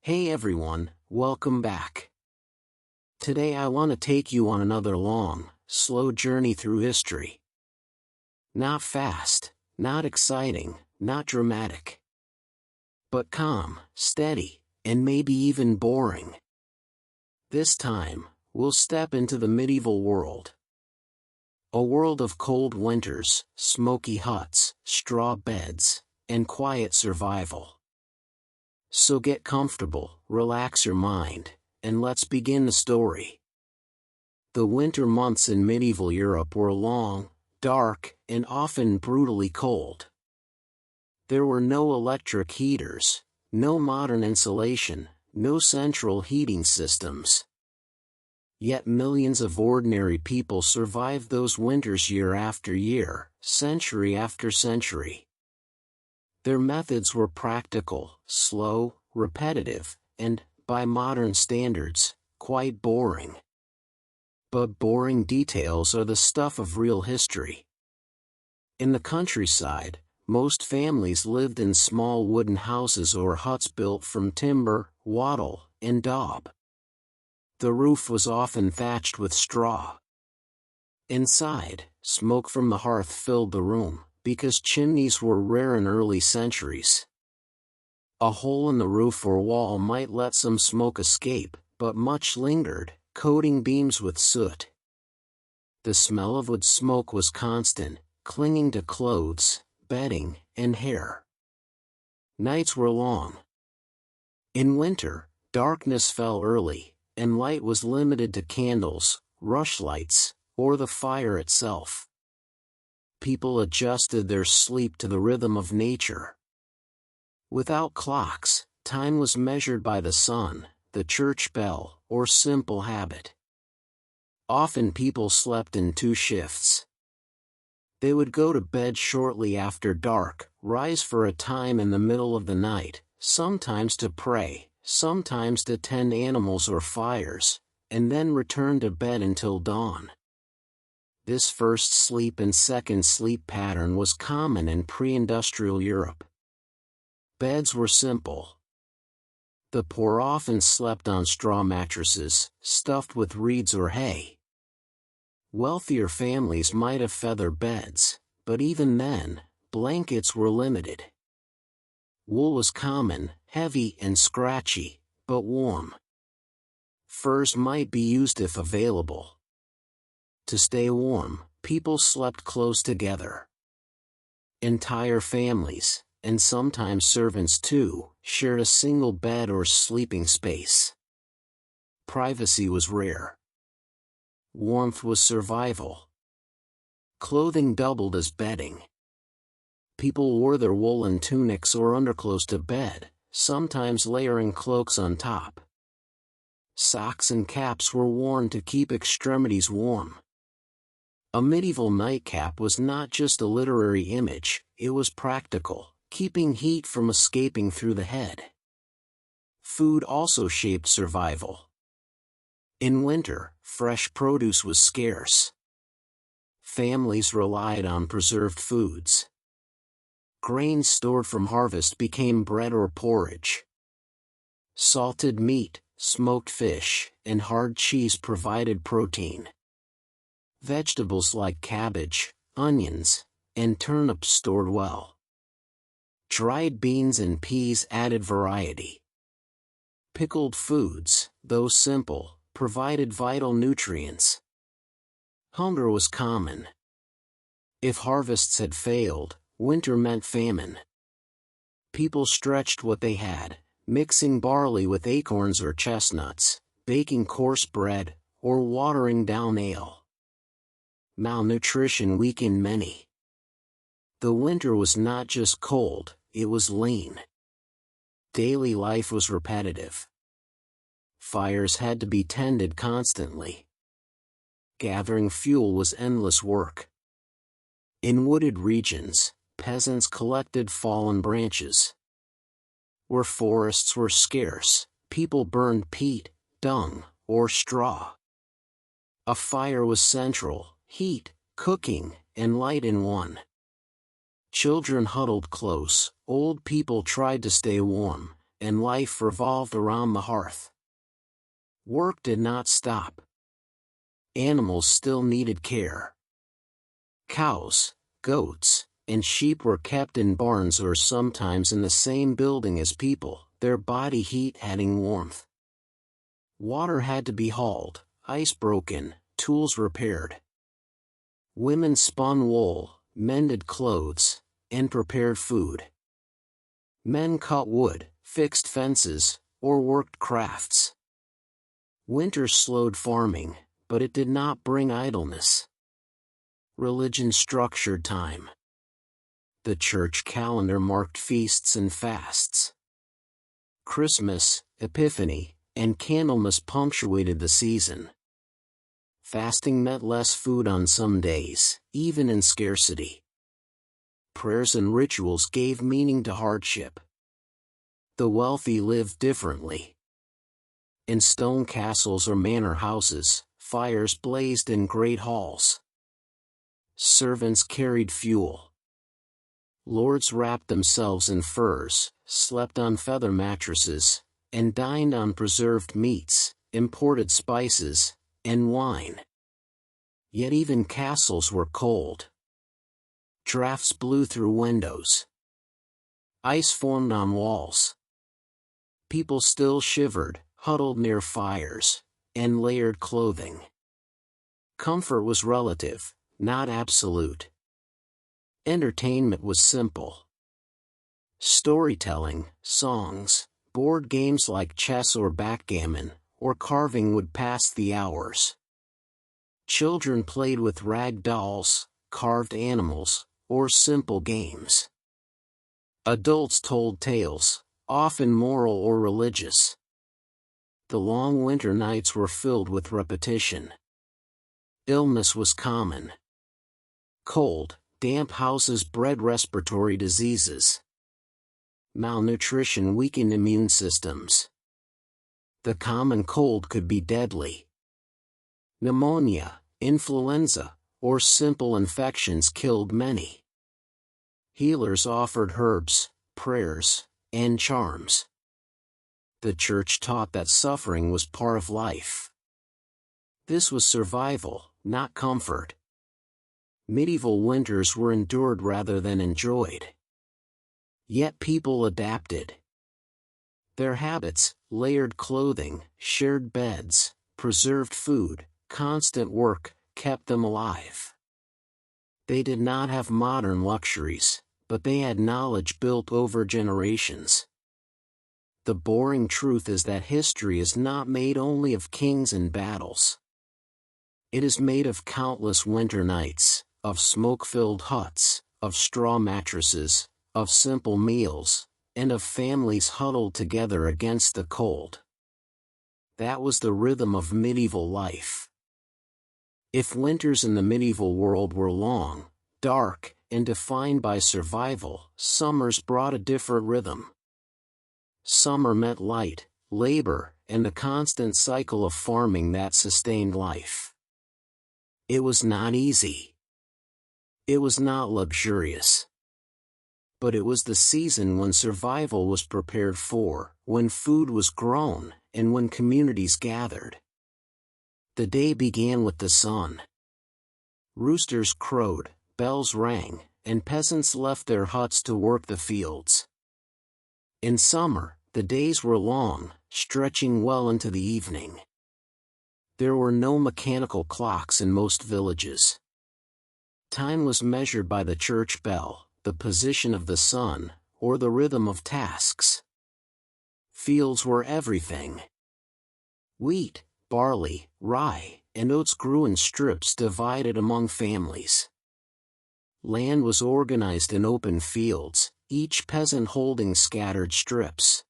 Hey everyone, welcome back. Today I want to take you on another long, slow journey through history. Not fast, not exciting, not dramatic. But calm, steady, and maybe even boring. This time, we'll step into the medieval world. A world of cold winters, smoky huts, straw beds, and quiet survival. So get comfortable, relax your mind, and let's begin the story. The winter months in medieval Europe were long, dark, and often brutally cold. There were no electric heaters, no modern insulation, no central heating systems. Yet millions of ordinary people survived those winters year after year, century after century. Their methods were practical, slow, repetitive, and, by modern standards, quite boring. But boring details are the stuff of real history. In the countryside, most families lived in small wooden houses or huts built from timber, wattle, and daub. The roof was often thatched with straw. Inside, smoke from the hearth filled the room, because chimneys were rare in early centuries. A hole in the roof or wall might let some smoke escape, but much lingered, coating beams with soot. The smell of wood smoke was constant, clinging to clothes, bedding, and hair. Nights were long. In winter, darkness fell early, and light was limited to candles, rushlights, or the fire itself. People adjusted their sleep to the rhythm of nature. Without clocks, time was measured by the sun, the church bell, or simple habit. Often people slept in 2 shifts. They would go to bed shortly after dark, rise for a time in the middle of the night, sometimes to pray, sometimes to tend animals or fires, and then return to bed until dawn. This first sleep and second sleep pattern was common in pre-industrial Europe. Beds were simple. The poor often slept on straw mattresses, stuffed with reeds or hay. Wealthier families might have feather beds, but even then, blankets were limited. Wool was common, heavy and scratchy, but warm. Furs might be used if available. To stay warm, people slept close together. Entire families, and sometimes servants too, shared a single bed or sleeping space. Privacy was rare. Warmth was survival. Clothing doubled as bedding. People wore their woolen tunics or underclothes to bed, sometimes layering cloaks on top. Socks and caps were worn to keep extremities warm. A medieval nightcap was not just a literary image, it was practical, keeping heat from escaping through the head. Food also shaped survival. In winter, fresh produce was scarce. Families relied on preserved foods. Grains stored from harvest became bread or porridge. Salted meat, smoked fish, and hard cheese provided protein. Vegetables like cabbage, onions, and turnips stored well. Dried beans and peas added variety. Pickled foods, though simple, provided vital nutrients. Hunger was common. If harvests had failed, winter meant famine. People stretched what they had, mixing barley with acorns or chestnuts, baking coarse bread, or watering down ale. Malnutrition weakened many. The winter was not just cold, it was lean. Daily life was repetitive. Fires had to be tended constantly. Gathering fuel was endless work. In wooded regions, peasants collected fallen branches. Where forests were scarce, people burned peat, dung, or straw. A fire was central, heat, cooking, and light in one. Children huddled close, old people tried to stay warm, and life revolved around the hearth. Work did not stop. Animals still needed care. Cows, goats, and sheep were kept in barns or sometimes in the same building as people, their body heat adding warmth. Water had to be hauled, ice broken, tools repaired. Women spun wool, mended clothes, and prepared food. Men cut wood, fixed fences, or worked crafts. Winter slowed farming, but it did not bring idleness. Religion structured time. The church calendar marked feasts and fasts. Christmas, Epiphany, and Candlemas punctuated the season. Fasting meant less food on some days, even in scarcity. Prayers and rituals gave meaning to hardship. The wealthy lived differently. In stone castles or manor houses, fires blazed in great halls. Servants carried fuel. Lords wrapped themselves in furs, slept on feather mattresses, and dined on preserved meats, imported spices, and wine. Yet even castles were cold. Drafts blew through windows. Ice formed on walls. People still shivered, huddled near fires, and layered clothing. Comfort was relative, not absolute. Entertainment was simple. Storytelling, songs, board games like chess or backgammon, or carving would pass the hours. Children played with rag dolls, carved animals, or simple games. Adults told tales, often moral or religious. The long winter nights were filled with repetition. Illness was common. Cold, damp houses bred respiratory diseases. Malnutrition weakened immune systems. The common cold could be deadly. Pneumonia, influenza, or simple infections killed many. Healers offered herbs, prayers, and charms. The church taught that suffering was part of life. This was survival, not comfort. Medieval winters were endured rather than enjoyed. Yet people adapted. Their habits, layered clothing, shared beds, preserved food, constant work, kept them alive. They did not have modern luxuries, but they had knowledge built over generations. The boring truth is that history is not made only of kings and battles. It is made of countless winter nights, of smoke-filled huts, of straw mattresses, of simple meals, and of families huddled together against the cold. That was the rhythm of medieval life. If winters in the medieval world were long, dark, and defined by survival, summers brought a different rhythm. Summer meant light, labor, and the constant cycle of farming that sustained life. It was not easy. It was not luxurious. But it was the season when survival was prepared for, when food was grown, and when communities gathered. The day began with the sun. Roosters crowed, bells rang, and peasants left their huts to work the fields. In summer, the days were long, stretching well into the evening. There were no mechanical clocks in most villages. Time was measured by the church bell, the position of the sun, or the rhythm of tasks. Fields were everything. Wheat, barley, rye, and oats grew in strips divided among families. Land was organized in open fields, each peasant holding scattered strips.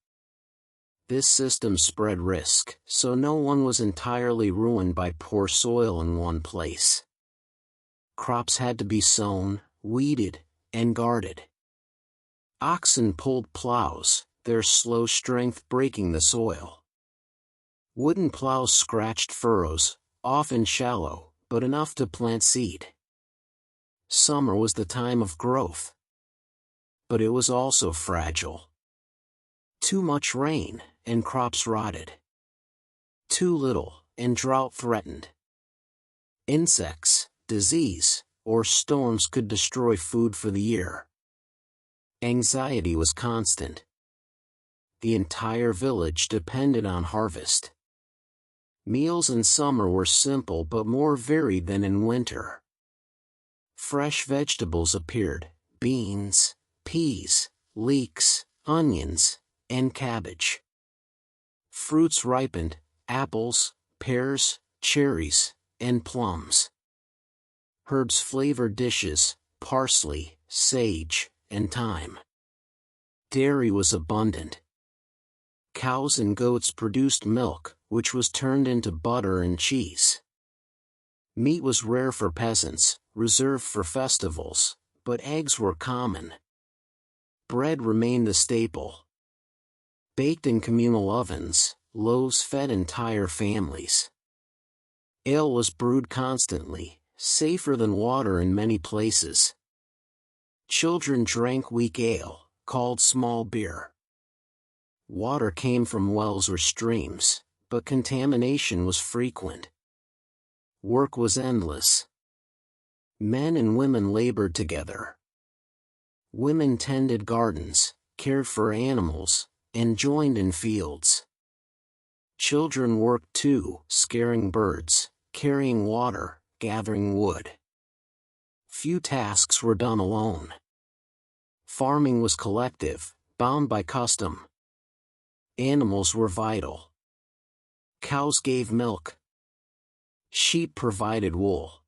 This system spread risk, so no one was entirely ruined by poor soil in one place. Crops had to be sown, weeded, and guarded. Oxen pulled plows, their slow strength breaking the soil. Wooden plows scratched furrows, often shallow, but enough to plant seed. Summer was the time of growth. But it was also fragile. Too much rain, and crops rotted. Too little, and drought threatened. Insects, disease, or storms could destroy food for the year. Anxiety was constant. The entire village depended on harvest. Meals in summer were simple but more varied than in winter. Fresh vegetables appeared: beans, peas, leeks, onions, and cabbage. Fruits ripened: apples, pears, cherries, and plums. Herbs flavored dishes: parsley, sage, and thyme. Dairy was abundant. Cows and goats produced milk, which was turned into butter and cheese. Meat was rare for peasants, reserved for festivals, but eggs were common. Bread remained the staple. Baked in communal ovens, loaves fed entire families. Ale was brewed constantly, safer than water in many places. Children drank weak ale, called small beer. Water came from wells or streams, but contamination was frequent. Work was endless. Men and women labored together. Women tended gardens, cared for animals, and joined in fields. Children worked too, scaring birds, carrying water, gathering wood. Few tasks were done alone. Farming was collective, bound by custom. Animals were vital. Cows gave milk. Sheep provided wool.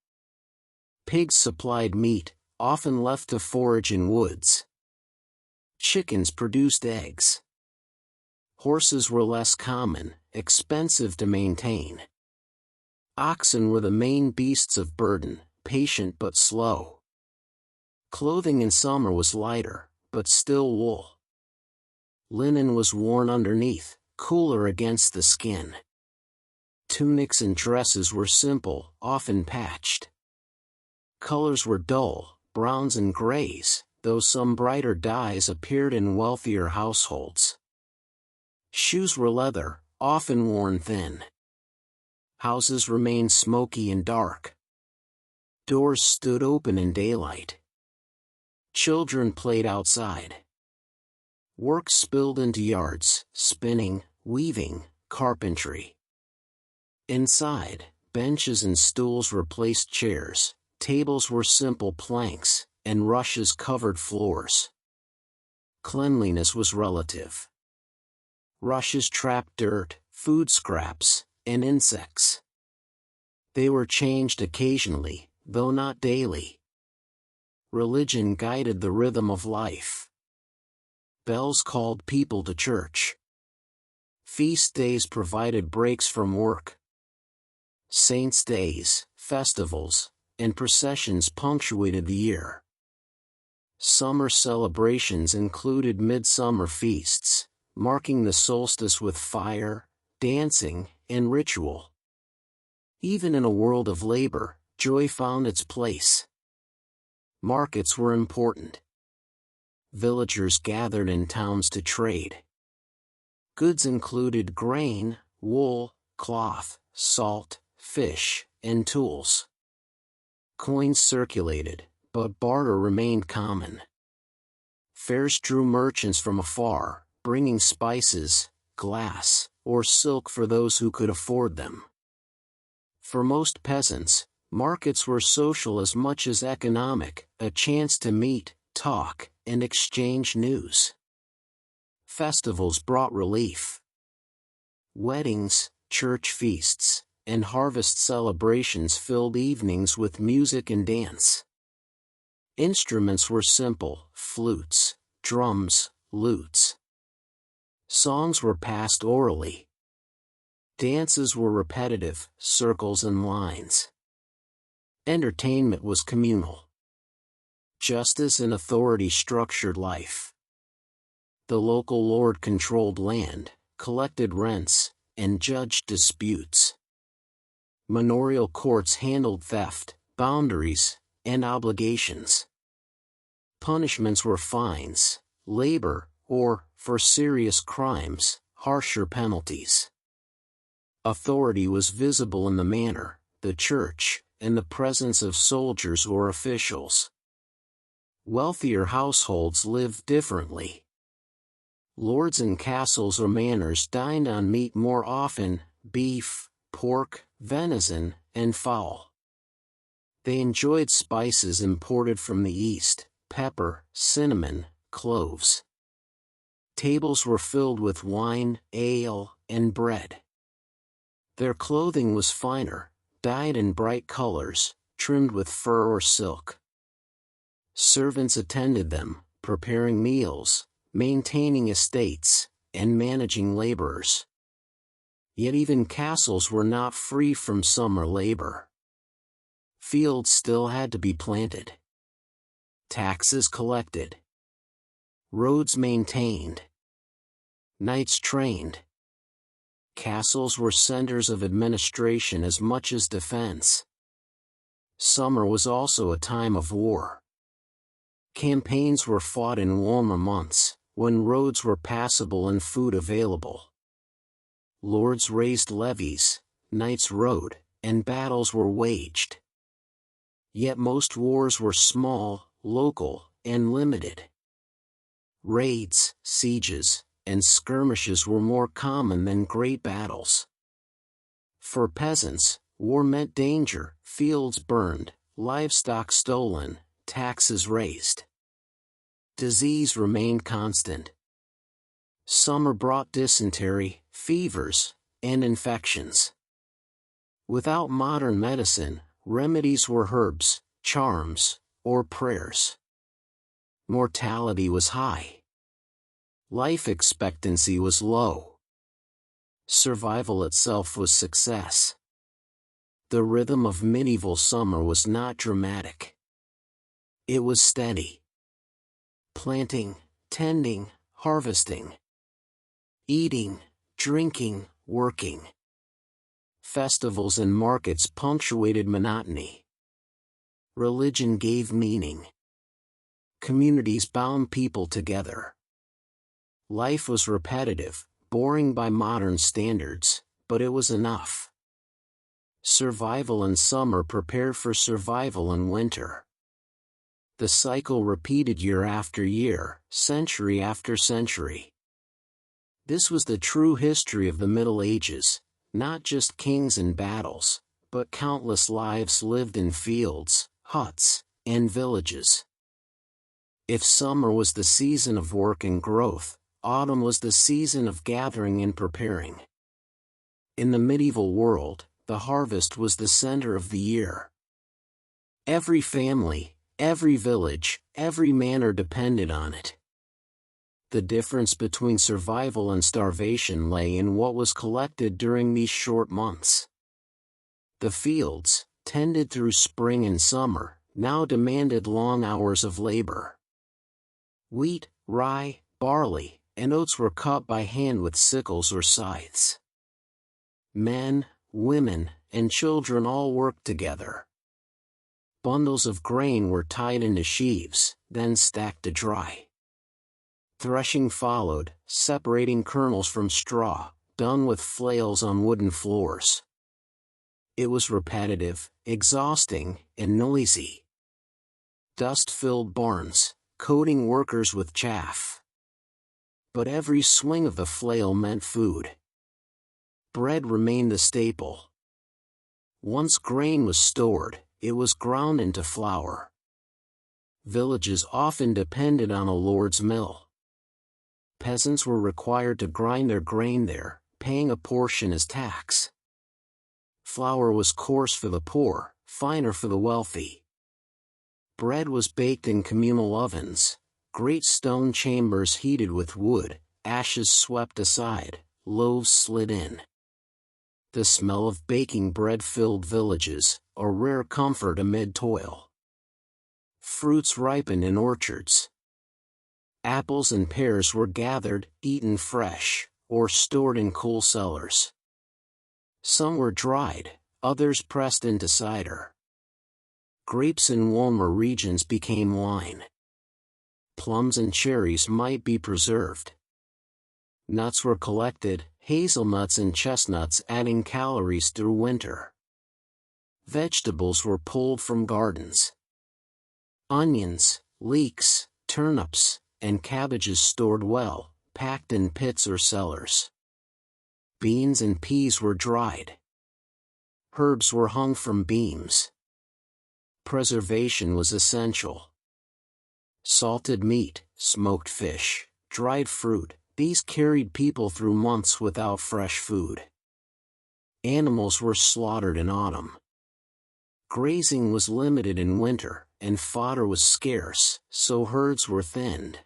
Pigs supplied meat, often left to forage in woods. Chickens produced eggs. Horses were less common, expensive to maintain. Oxen were the main beasts of burden, patient but slow. Clothing in summer was lighter, but still wool. Linen was worn underneath, cooler against the skin. Tunics and dresses were simple, often patched. Colors were dull, browns and grays, though some brighter dyes appeared in wealthier households. Shoes were leather, often worn thin. Houses remained smoky and dark. Doors stood open in daylight. Children played outside. Work spilled into yards: spinning, weaving, carpentry. Inside, benches and stools replaced chairs, tables were simple planks, and rushes covered floors. Cleanliness was relative. Rushes trapped dirt, food scraps, and insects. They were changed occasionally, though not daily. Religion guided the rhythm of life. Bells called people to church. Feast days provided breaks from work. Saints' days, festivals, and processions punctuated the year. Summer celebrations included midsummer feasts, marking the solstice with fire, dancing, and ritual. Even in a world of labor, joy found its place. Markets were important. Villagers gathered in towns to trade. Goods included grain, wool, cloth, salt, fish, and tools. Coins circulated, but barter remained common. Fairs drew merchants from afar, bringing spices, glass, or silk for those who could afford them. For most peasants, markets were social as much as economic, a chance to meet, talk, and exchange news. Festivals brought relief. Weddings, church feasts, and harvest celebrations filled evenings with music and dance. Instruments were simple: flutes, drums, lutes. Songs were passed orally. Dances were repetitive: circles and lines. Entertainment was communal. Justice and authority structured life. The local lord controlled land, collected rents, and judged disputes. Manorial courts handled theft, boundaries, and obligations. Punishments were fines, labor, or for serious crimes, harsher penalties. Authority was visible in the manor, the church, and the presence of soldiers or officials. Wealthier households lived differently. Lords in castles or manors dined on meat more often: beef, pork, venison, and fowl. They enjoyed spices imported from the east: pepper, cinnamon, cloves. Tables were filled with wine, ale, and bread. Their clothing was finer, dyed in bright colors, trimmed with fur or silk. Servants attended them, preparing meals, maintaining estates, and managing laborers. Yet even castles were not free from summer labor. Fields still had to be planted. Taxes collected. Roads maintained. Knights trained. Castles were centers of administration as much as defense. Summer was also a time of war. Campaigns were fought in warmer months, when roads were passable and food available. Lords raised levies, knights rode, and battles were waged. Yet most wars were small, local, and limited. Raids, sieges, and skirmishes were more common than great battles. For peasants, war meant danger: fields burned, livestock stolen, taxes raised. Disease remained constant. Summer brought dysentery, fevers, and infections. Without modern medicine, remedies were herbs, charms, or prayers. Mortality was high. Life expectancy was low. Survival itself was success. The rhythm of medieval summer was not dramatic. It was steady. Planting, tending, harvesting. Eating, drinking, working. Festivals and markets punctuated monotony. Religion gave meaning. Communities bound people together. Life was repetitive, boring by modern standards, but it was enough. Survival in summer prepared for survival in winter. The cycle repeated year after year, century after century. This was the true history of the Middle Ages, not just kings and battles, but countless lives lived in fields, huts, and villages. If summer was the season of work and growth, autumn was the season of gathering and preparing. In the medieval world, the harvest was the center of the year. Every family, every village, every manor depended on it. The difference between survival and starvation lay in what was collected during these short months. The fields, tended through spring and summer, now demanded long hours of labor. Wheat, rye, barley, and oats were cut by hand with sickles or scythes. Men, women, and children all worked together. Bundles of grain were tied into sheaves, then stacked to dry. Threshing followed, separating kernels from straw, done with flails on wooden floors. It was repetitive, exhausting, and noisy. Dust filled barns, coating workers with chaff. But every swing of the flail meant food. Bread remained the staple. Once grain was stored, it was ground into flour. Villages often depended on a lord's mill. Peasants were required to grind their grain there, paying a portion as tax. Flour was coarse for the poor, finer for the wealthy. Bread was baked in communal ovens, great stone chambers heated with wood, ashes swept aside, loaves slid in. The smell of baking bread filled villages, a rare comfort amid toil. Fruits ripened in orchards. Apples and pears were gathered, eaten fresh, or stored in cool cellars. Some were dried, others pressed into cider. Grapes in warmer regions became wine. Plums and cherries might be preserved. Nuts were collected, hazelnuts and chestnuts adding calories through winter. Vegetables were pulled from gardens. Onions, leeks, turnips, and cabbages stored well, packed in pits or cellars. Beans and peas were dried. Herbs were hung from beams. Preservation was essential. Salted meat, smoked fish, dried fruit, these carried people through months without fresh food. Animals were slaughtered in autumn. Grazing was limited in winter, and fodder was scarce, so herds were thinned.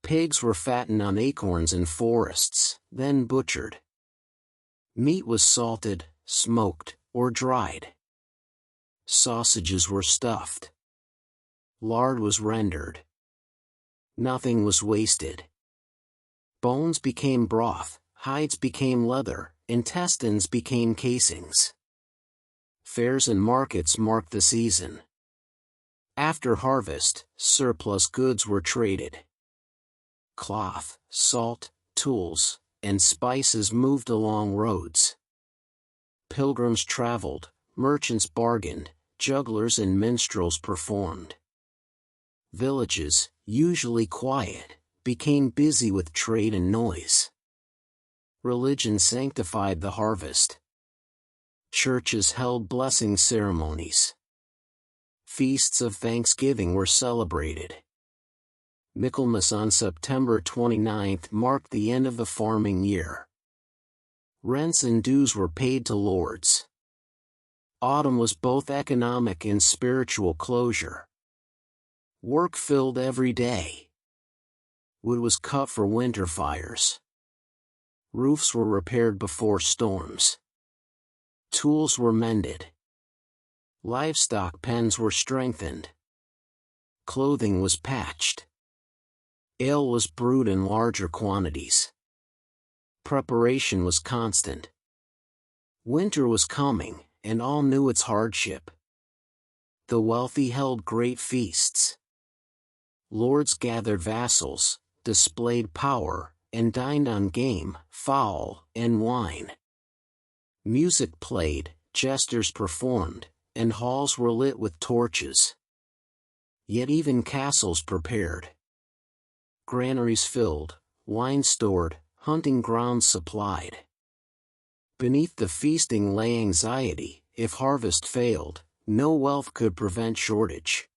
Pigs were fattened on acorns in forests, then butchered. Meat was salted, smoked, or dried. Sausages were stuffed. Lard was rendered. Nothing was wasted. Bones became broth, hides became leather, intestines became casings. Fairs and markets marked the season. After harvest, surplus goods were traded. Cloth, salt, tools, and spices moved along roads. Pilgrims traveled, merchants bargained, jugglers and minstrels performed. Villages, usually quiet, became busy with trade and noise. Religion sanctified the harvest. Churches held blessing ceremonies. Feasts of Thanksgiving were celebrated. Michaelmas on September 29th marked the end of the farming year. Rents and dues were paid to lords. Autumn was both economic and spiritual closure. Work filled every day. Wood was cut for winter fires. Roofs were repaired before storms. Tools were mended. Livestock pens were strengthened. Clothing was patched. Ale was brewed in larger quantities. Preparation was constant. Winter was coming, and all knew its hardship. The wealthy held great feasts. Lords gathered vassals, displayed power, and dined on game, fowl, and wine. Music played, jesters performed, and halls were lit with torches. Yet even castles prepared. Granaries filled, wine stored, hunting grounds supplied. Beneath the feasting lay anxiety. If harvest failed, no wealth could prevent shortage.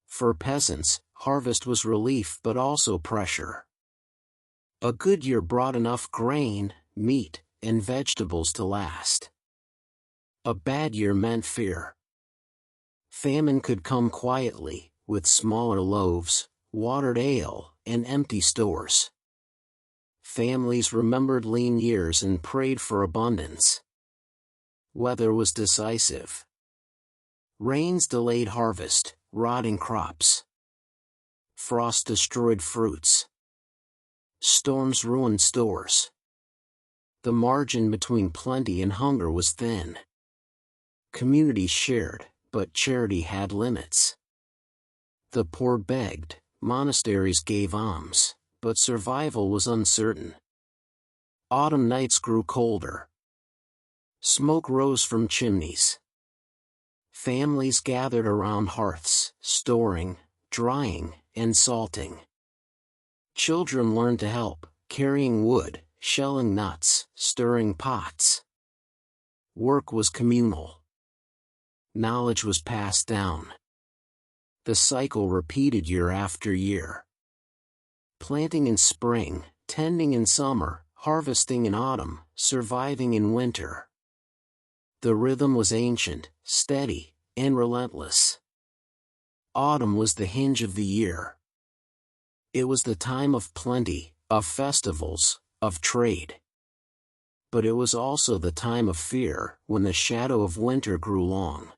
For peasants, harvest was relief but also pressure. A good year brought enough grain, meat, and vegetables to last. A bad year meant fear. Famine could come quietly, with smaller loaves, watered ale, and empty stores. Families remembered lean years and prayed for abundance. Weather was decisive. Rains delayed harvest, rotting crops. Frost destroyed fruits. Storms ruined stores. The margin between plenty and hunger was thin. Communities shared, but charity had limits. The poor begged, monasteries gave alms, but survival was uncertain. Autumn nights grew colder. Smoke rose from chimneys. Families gathered around hearths, storing, drying, and salting. Children learned to help, carrying wood, shelling nuts, stirring pots. Work was communal. Knowledge was passed down. The cycle repeated year after year. Planting in spring, tending in summer, harvesting in autumn, surviving in winter. The rhythm was ancient, steady, and relentless. Autumn was the hinge of the year. It was the time of plenty, of festivals, of trade. But it was also the time of fear, when the shadow of winter grew long.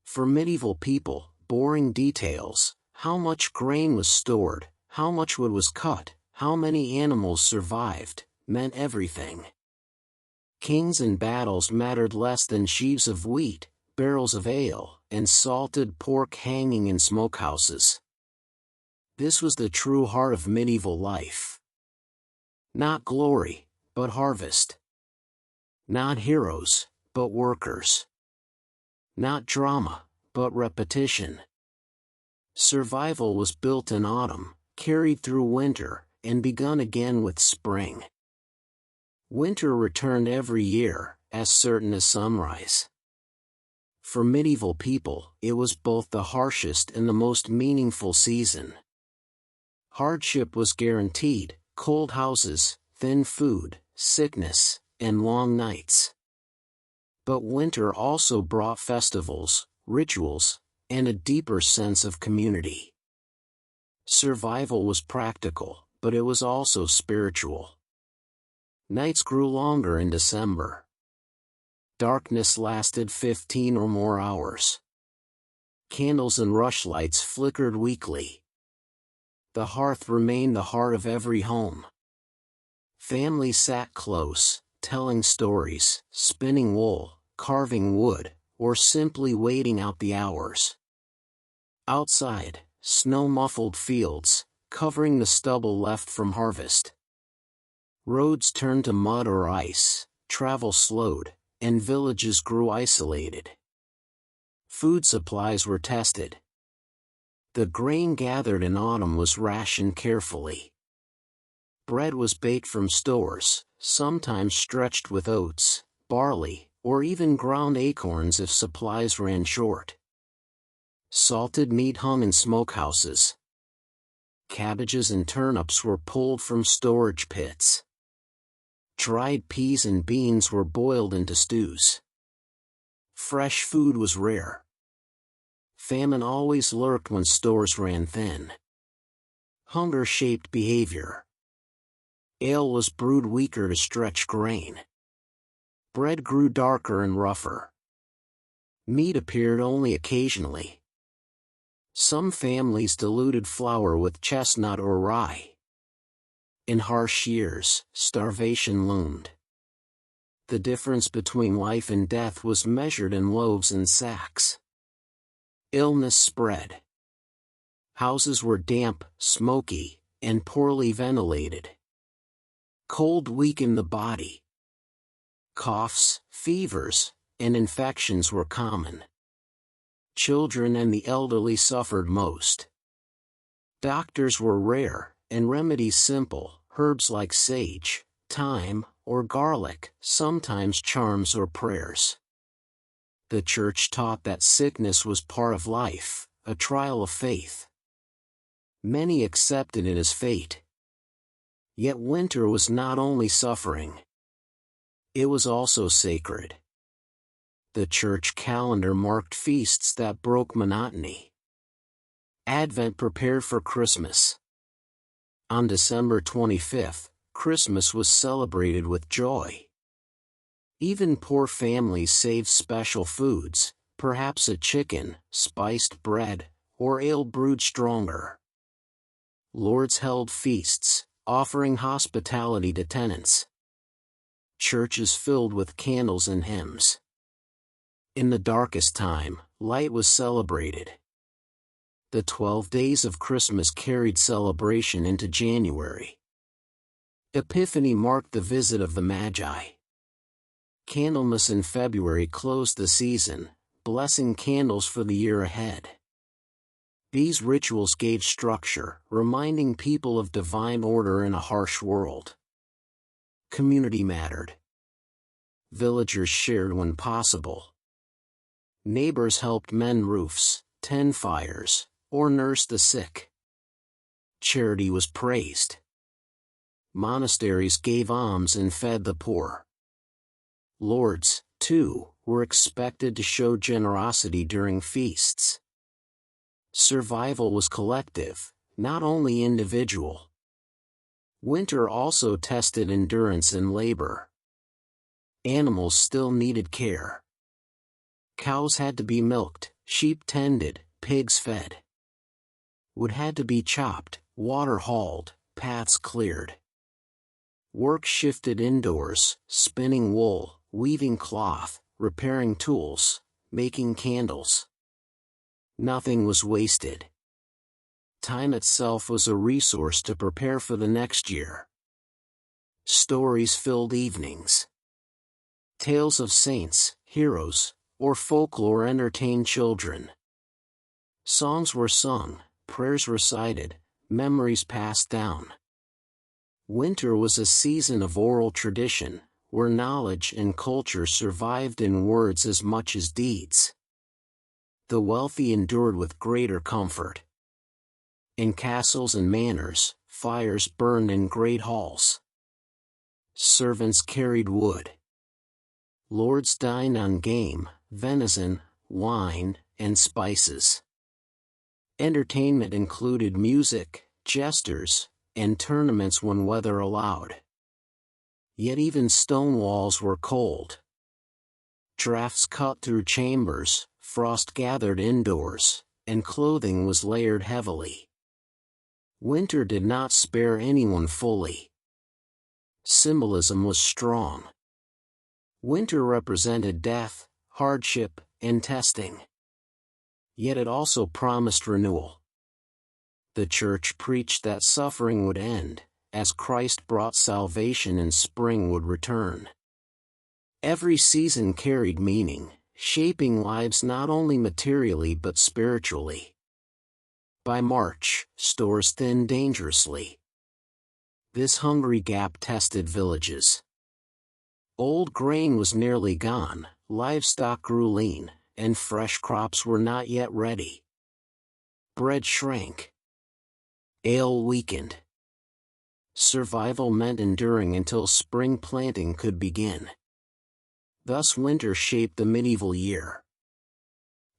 For medieval people, boring details, how much grain was stored, how much wood was cut, how many animals survived, meant everything. Kings and battles mattered less than sheaves of wheat, barrels of ale, and salted pork hanging in smokehouses. This was the true heart of medieval life. Not glory, but harvest. Not heroes, but workers. Not drama, but repetition. Survival was built in autumn, carried through winter, and begun again with spring. Winter returned every year, as certain as sunrise. For medieval people, it was both the harshest and the most meaningful season. Hardship was guaranteed: cold houses, thin food, sickness, and long nights. But winter also brought festivals, rituals, and a deeper sense of community. Survival was practical, but it was also spiritual. Nights grew longer in December. Darkness lasted 15 or more hours. Candles and rushlights flickered weakly. The hearth remained the heart of every home. Families sat close, telling stories, spinning wool, carving wood, or simply waiting out the hours. Outside, snow muffled fields, covering the stubble left from harvest. Roads turned to mud or ice, travel slowed, and villages grew isolated. Food supplies were tested. The grain gathered in autumn was rationed carefully. Bread was baked from stores, sometimes stretched with oats, barley, or even ground acorns if supplies ran short. Salted meat hung in smokehouses. Cabbages and turnips were pulled from storage pits. Dried peas and beans were boiled into stews. Fresh food was rare. Famine always lurked when stores ran thin. Hunger shaped behavior. Ale was brewed weaker to stretch grain. Bread grew darker and rougher. Meat appeared only occasionally. Some families diluted flour with chestnut or rye. In harsh years, starvation loomed. The difference between life and death was measured in loaves and sacks. Illness spread. Houses were damp, smoky, and poorly ventilated. Cold weakened the body. Coughs, fevers, and infections were common. Children and the elderly suffered most. Doctors were rare, and remedies simple: herbs like sage, thyme, or garlic, sometimes charms or prayers. The church taught that sickness was part of life, a trial of faith. Many accepted it as fate. Yet winter was not only suffering. It was also sacred. The church calendar marked feasts that broke monotony. Advent prepared for Christmas. On December 25th, Christmas was celebrated with joy. Even poor families saved special foods, perhaps a chicken, spiced bread, or ale brewed stronger. Lords held feasts, offering hospitality to tenants. Churches filled with candles and hymns. In the darkest time, light was celebrated. The 12 days of Christmas carried celebration into January. Epiphany marked the visit of the Magi. Candlemas in February closed the season, blessing candles for the year ahead. These rituals gave structure, reminding people of divine order in a harsh world. Community mattered. Villagers shared when possible. Neighbors helped mend roofs, tend fires, or nurse the sick. Charity was praised. Monasteries gave alms and fed the poor. Lords, too, were expected to show generosity during feasts. Survival was collective, not only individual. Winter also tested endurance and labor. Animals still needed care. Cows had to be milked, sheep tended, pigs fed. Wood had to be chopped, water hauled, paths cleared. Work shifted indoors, spinning wool, weaving cloth, repairing tools, making candles. Nothing was wasted. Time itself was a resource to prepare for the next year. Stories-filled evenings. Tales of saints, heroes, or folklore entertained children. Songs were sung, prayers recited, memories passed down. Winter was a season of oral tradition, where knowledge and culture survived in words as much as deeds. The wealthy endured with greater comfort. In castles and manors, fires burned in great halls. Servants carried wood. Lords dined on game, venison, wine, and spices. Entertainment included music, jesters, and tournaments when weather allowed. Yet even stone walls were cold. Drafts cut through chambers, frost gathered indoors, and clothing was layered heavily. Winter did not spare anyone fully. Symbolism was strong. Winter represented death, hardship, and testing. Yet it also promised renewal. The Church preached that suffering would end, as Christ brought salvation and spring would return. Every season carried meaning, shaping lives not only materially but spiritually. By March, stores thinned dangerously. This hungry gap tested villages. Old grain was nearly gone, livestock grew lean, and fresh crops were not yet ready. Bread shrank. Ale weakened. Survival meant enduring until spring planting could begin. Thus winter shaped the medieval year.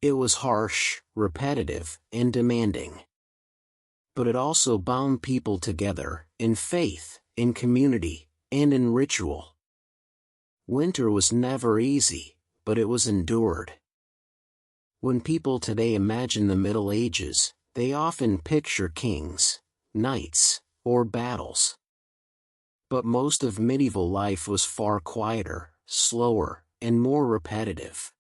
It was harsh, repetitive, and demanding. But it also bound people together, in faith, in community, and in ritual. Winter was never easy, but it was endured. When people today imagine the Middle Ages, they often picture kings, knights, or battles. But most of medieval life was far quieter, slower, and more repetitive.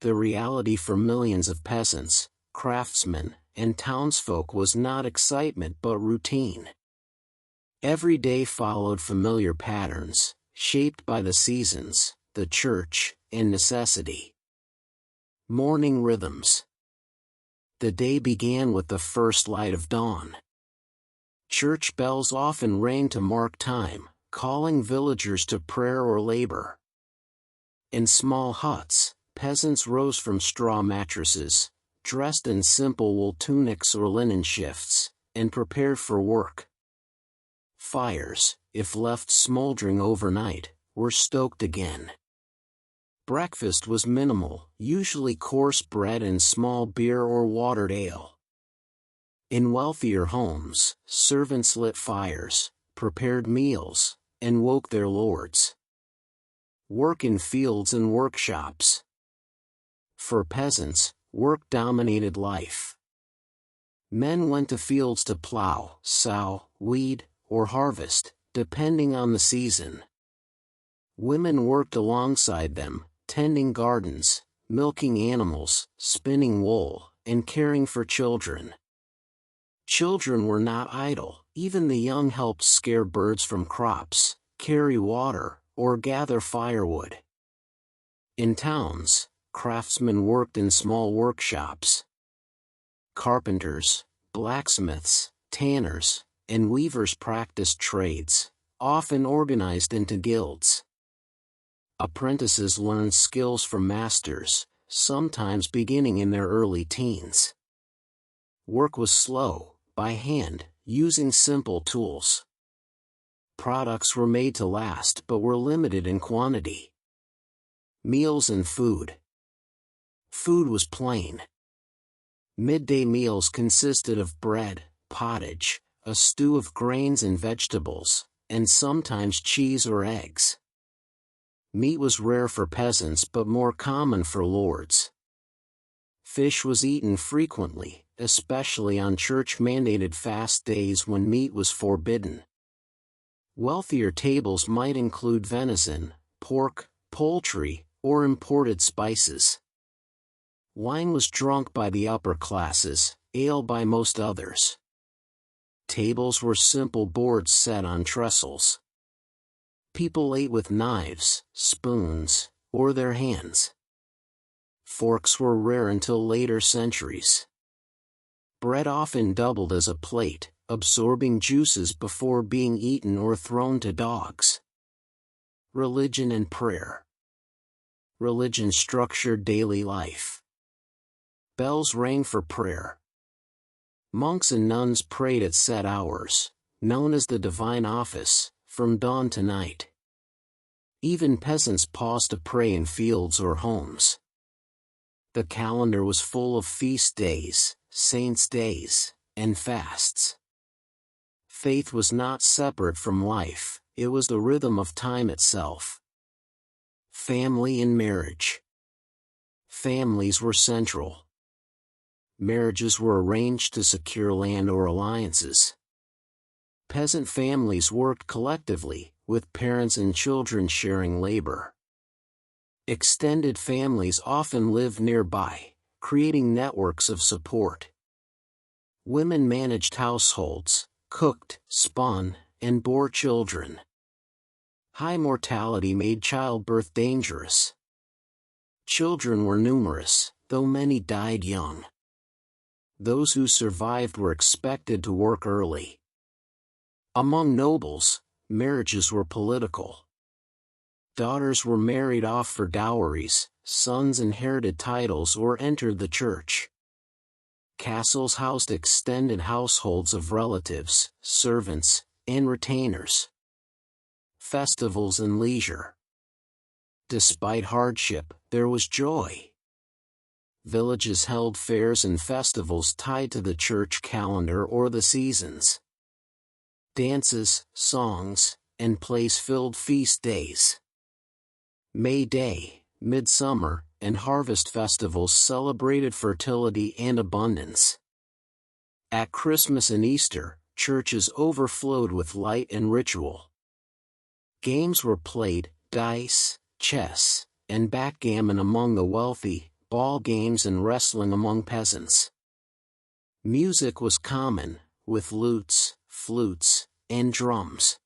The reality for millions of peasants, craftsmen, and townsfolk was not excitement but routine. Every day followed familiar patterns, shaped by the seasons, the church, and necessity. Morning rhythms. The day began with the first light of dawn. Church bells often rang to mark time, calling villagers to prayer or labor. In small huts, peasants rose from straw mattresses, dressed in simple wool tunics or linen shifts, and prepared for work. Fires, if left smoldering overnight, were stoked again. Breakfast was minimal, usually coarse bread and small beer or watered ale. In wealthier homes, servants lit fires, prepared meals, and woke their lords. Work in fields and workshops. For peasants, work dominated life. Men went to fields to plow, sow, weed, or harvest, depending on the season. Women worked alongside them, tending gardens, milking animals, spinning wool, and caring for children. Children were not idle, even the young helped scare birds from crops, carry water, or gather firewood. In towns, craftsmen worked in small workshops. Carpenters, blacksmiths, tanners, and weavers practiced trades, often organized into guilds. Apprentices learned skills from masters, sometimes beginning in their early teens. Work was slow, by hand, using simple tools. Products were made to last but were limited in quantity. Meals and food. Food was plain. Midday meals consisted of bread, pottage, a stew of grains and vegetables, and sometimes cheese or eggs. Meat was rare for peasants but more common for lords. Fish was eaten frequently, especially on church-mandated fast days when meat was forbidden. Wealthier tables might include venison, pork, poultry, or imported spices. Wine was drunk by the upper classes, ale by most others. Tables were simple boards set on trestles. People ate with knives, spoons, or their hands. Forks were rare until later centuries. Bread often doubled as a plate, absorbing juices before being eaten or thrown to dogs. Religion and prayer. Religion structured daily life. Bells rang for prayer. Monks and nuns prayed at set hours, known as the divine office, from dawn to night. Even peasants paused to pray in fields or homes. The calendar was full of feast days, saints' days, and fasts. Faith was not separate from life, it was the rhythm of time itself. Family and marriage. Families were central. Marriages were arranged to secure land or alliances. Peasant families worked collectively, with parents and children sharing labor. Extended families often lived nearby, creating networks of support. Women managed households, cooked, spun, and bore children. High mortality made childbirth dangerous. Children were numerous, though many died young. Those who survived were expected to work early. Among nobles, marriages were political. Daughters were married off for dowries, sons inherited titles or entered the church. Castles housed extended households of relatives, servants, and retainers. Festivals and leisure. Despite hardship, there was joy. Villages held fairs and festivals tied to the church calendar or the seasons. Dances, songs, and plays filled feast days. May Day, Midsummer, and harvest festivals celebrated fertility and abundance. At Christmas and Easter, churches overflowed with light and ritual. Games were played, dice, chess, and backgammon among the wealthy, ball games and wrestling among peasants. Music was common, with lutes, flutes, and drums.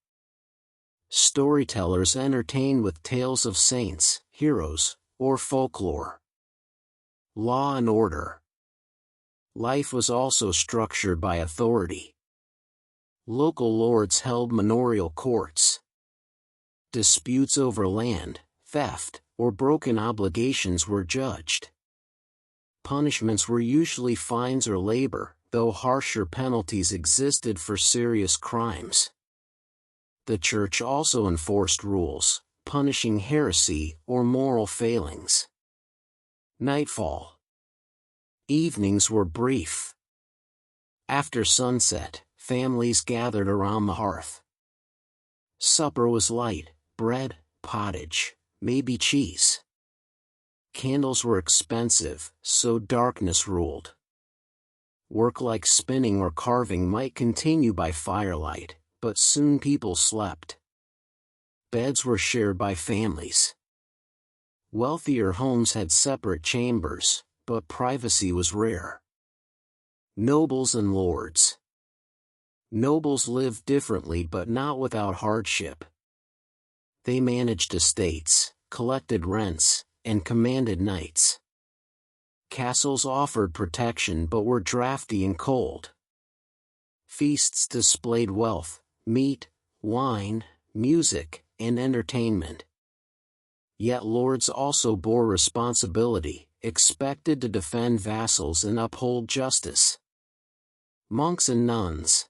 Storytellers entertained with tales of saints, heroes, or folklore. Law and order. Life was also structured by authority. Local lords held manorial courts. Disputes over land, theft, or broken obligations were judged. Punishments were usually fines or labor, though harsher penalties existed for serious crimes. The church also enforced rules, punishing heresy or moral failings. Nightfall. Evenings were brief. After sunset, families gathered around the hearth. Supper was light, bread, pottage, maybe cheese. Candles were expensive, so darkness ruled. Work like spinning or carving might continue by firelight, but soon people slept. Beds were shared by families. Wealthier homes had separate chambers, but privacy was rare. Nobles and lords. Nobles lived differently but not without hardship. They managed estates, collected rents, and commanded knights. Castles offered protection but were drafty and cold. Feasts displayed wealth, meat, wine, music, and entertainment. Yet lords also bore responsibility, expected to defend vassals and uphold justice. Monks and nuns.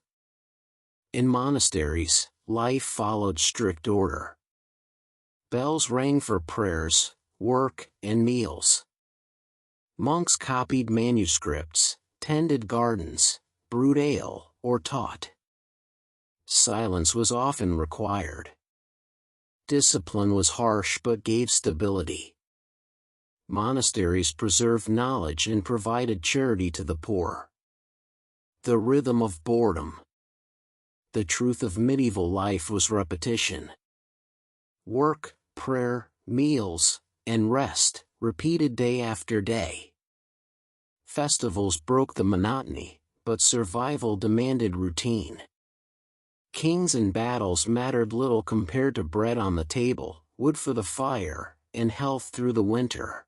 In monasteries, life followed strict order. Bells rang for prayers, work, and meals. Monks copied manuscripts, tended gardens, brewed ale, or taught. Silence was often required. Discipline was harsh but gave stability. Monasteries preserved knowledge and provided charity to the poor. The rhythm of boredom. The truth of medieval life was repetition. Work, prayer, meals, and rest, repeated day after day. Festivals broke the monotony, but survival demanded routine. Kings and battles mattered little compared to bread on the table, wood for the fire, and health through the winter.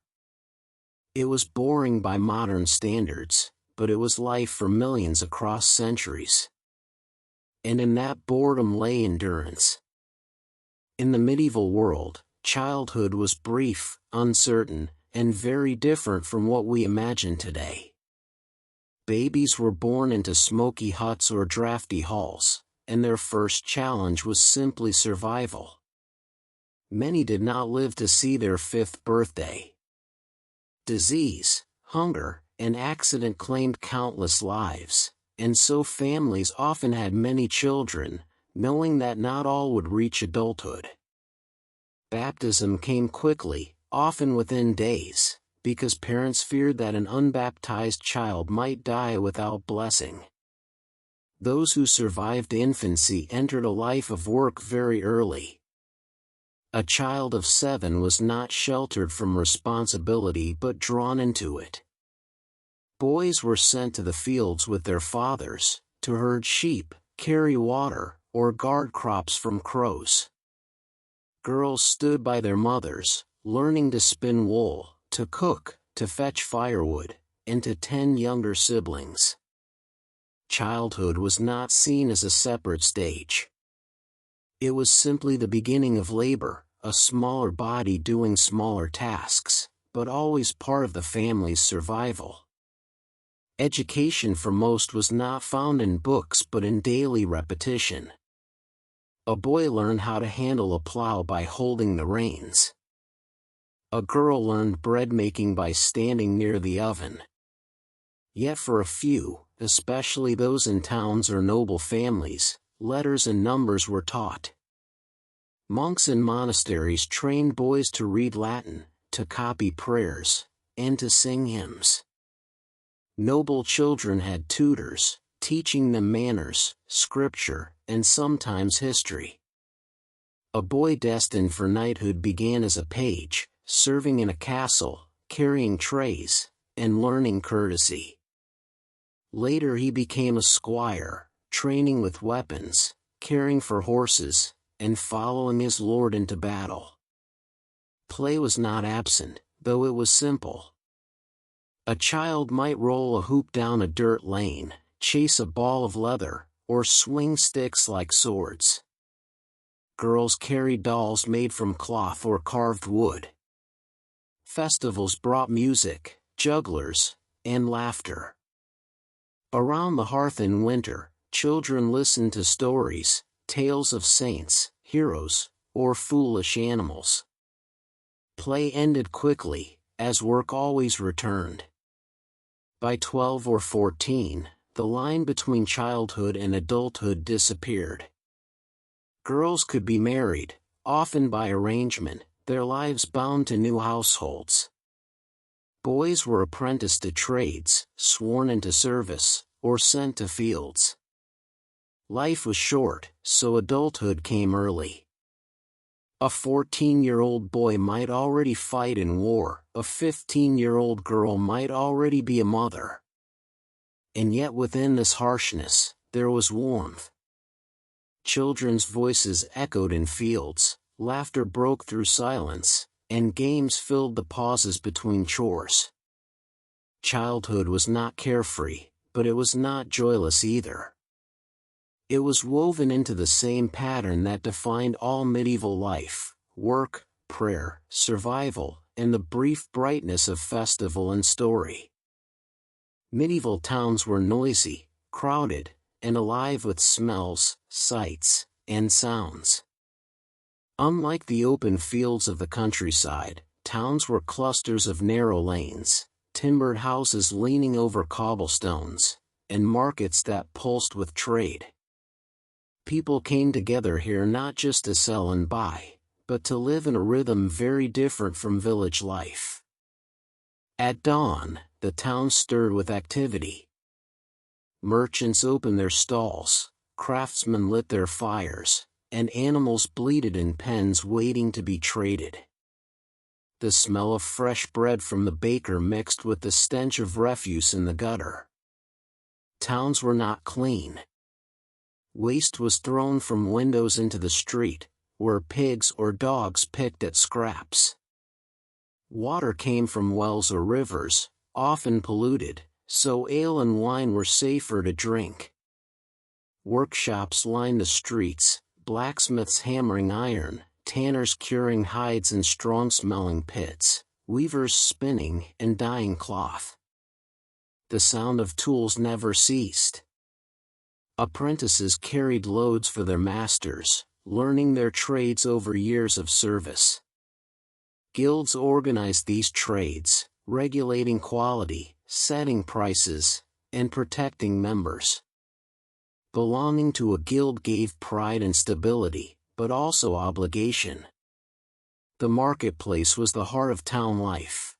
It was boring by modern standards, but it was life for millions across centuries. And in that boredom lay endurance. In the medieval world, childhood was brief, uncertain, and very different from what we imagine today. Babies were born into smoky huts or drafty halls, and their first challenge was simply survival. Many did not live to see their 5th birthday. Disease, hunger, and accident claimed countless lives, and so families often had many children, knowing that not all would reach adulthood. Baptism came quickly, often within days, because parents feared that an unbaptized child might die without blessing. Those who survived infancy entered a life of work very early. A child of 7 was not sheltered from responsibility but drawn into it. Boys were sent to the fields with their fathers, to herd sheep, carry water, or guard crops from crows. Girls stood by their mothers, learning to spin wool, to cook, to fetch firewood, and to tend younger siblings. Childhood was not seen as a separate stage. It was simply the beginning of labor, a smaller body doing smaller tasks, but always part of the family's survival. Education for most was not found in books but in daily repetition. A boy learned how to handle a plow by holding the reins. A girl learned bread making by standing near the oven. Yet for a few, especially those in towns or noble families, letters and numbers were taught. Monks in monasteries trained boys to read Latin, to copy prayers, and to sing hymns. Noble children had tutors, teaching them manners, scripture, and sometimes history. A boy destined for knighthood began as a page, serving in a castle, carrying trays, and learning courtesy. Later he became a squire, training with weapons, caring for horses, and following his lord into battle. Play was not absent, though it was simple. A child might roll a hoop down a dirt lane, chase a ball of leather, or swing sticks like swords. Girls carried dolls made from cloth or carved wood. Festivals brought music, jugglers, and laughter. Around the hearth in winter, children listened to stories, tales of saints, heroes, or foolish animals. Play ended quickly, as work always returned. By 12 or 14, the line between childhood and adulthood disappeared. Girls could be married, often by arrangement, their lives bound to new households. Boys were apprenticed to trades, sworn into service, or sent to fields. Life was short, so adulthood came early. A 14-year-old boy might already fight in war, a 15-year-old girl might already be a mother. And yet within this harshness, there was warmth. Children's voices echoed in fields, laughter broke through silence, and games filled the pauses between chores. Childhood was not carefree, but it was not joyless either. It was woven into the same pattern that defined all medieval life: work, prayer, survival, and the brief brightness of festival and story. Medieval towns were noisy, crowded, and alive with smells, sights, and sounds. Unlike the open fields of the countryside, towns were clusters of narrow lanes, timbered houses leaning over cobblestones, and markets that pulsed with trade. People came together here not just to sell and buy, but to live in a rhythm very different from village life. At dawn, the town stirred with activity. Merchants opened their stalls, craftsmen lit their fires, and animals bleated in pens waiting to be traded. The smell of fresh bread from the baker mixed with the stench of refuse in the gutter. Towns were not clean. Waste was thrown from windows into the street, where pigs or dogs picked at scraps. Water came from wells or rivers, often polluted, so ale and wine were safer to drink. Workshops lined the streets, blacksmiths hammering iron, tanners curing hides in strong-smelling pits, weavers spinning and dyeing cloth. The sound of tools never ceased. Apprentices carried loads for their masters, learning their trades over years of service. Guilds organized these trades, regulating quality, setting prices, and protecting members. Belonging to a guild gave pride and stability, but also obligation. The marketplace was the heart of town life.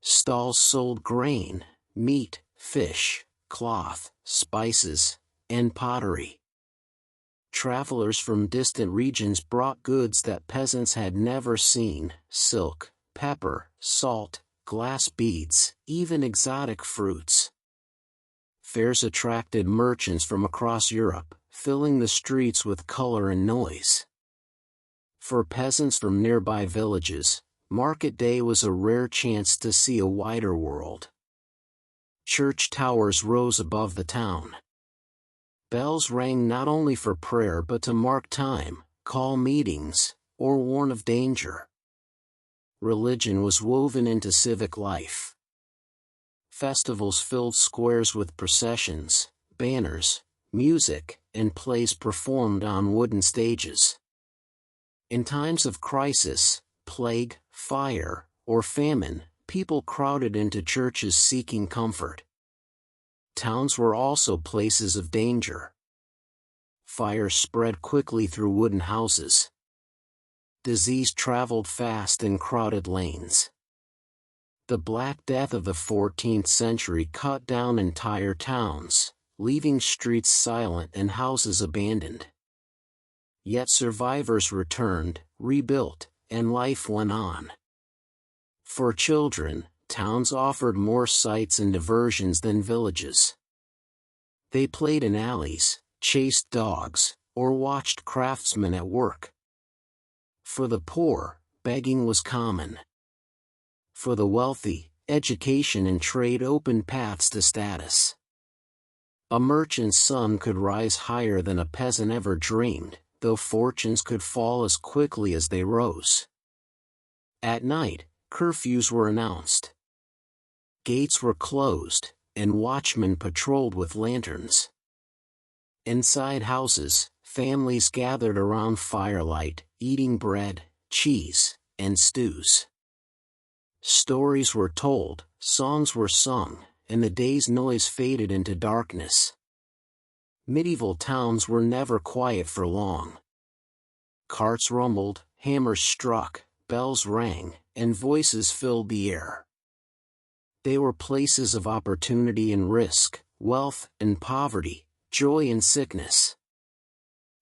Stalls sold grain, meat, fish, cloth, spices, and pottery. Travelers from distant regions brought goods that peasants had never seen: silk, pepper, salt, glass beads, even exotic fruits. Fairs attracted merchants from across Europe, filling the streets with color and noise. For peasants from nearby villages, market day was a rare chance to see a wider world. Church towers rose above the town. Bells rang not only for prayer but to mark time, call meetings, or warn of danger. Religion was woven into civic life. Festivals filled squares with processions, banners, music, and plays performed on wooden stages. In times of crisis, plague, fire, or famine, people crowded into churches seeking comfort. Towns were also places of danger. Fire spread quickly through wooden houses. Disease traveled fast in crowded lanes. The Black Death of the 14th century cut down entire towns, leaving streets silent and houses abandoned. Yet survivors returned, rebuilt, and life went on. For children, towns offered more sights and diversions than villages. They played in alleys, chased dogs, or watched craftsmen at work. For the poor, begging was common. For the wealthy, education and trade opened paths to status. A merchant's son could rise higher than a peasant ever dreamed, though fortunes could fall as quickly as they rose. At night, curfews were announced. Gates were closed, and watchmen patrolled with lanterns. Inside houses, families gathered around firelight, eating bread, cheese, and stews. Stories were told, songs were sung, and the day's noise faded into darkness. Medieval towns were never quiet for long. Carts rumbled, hammers struck, bells rang, and voices filled the air. They were places of opportunity and risk, wealth and poverty, joy and sickness.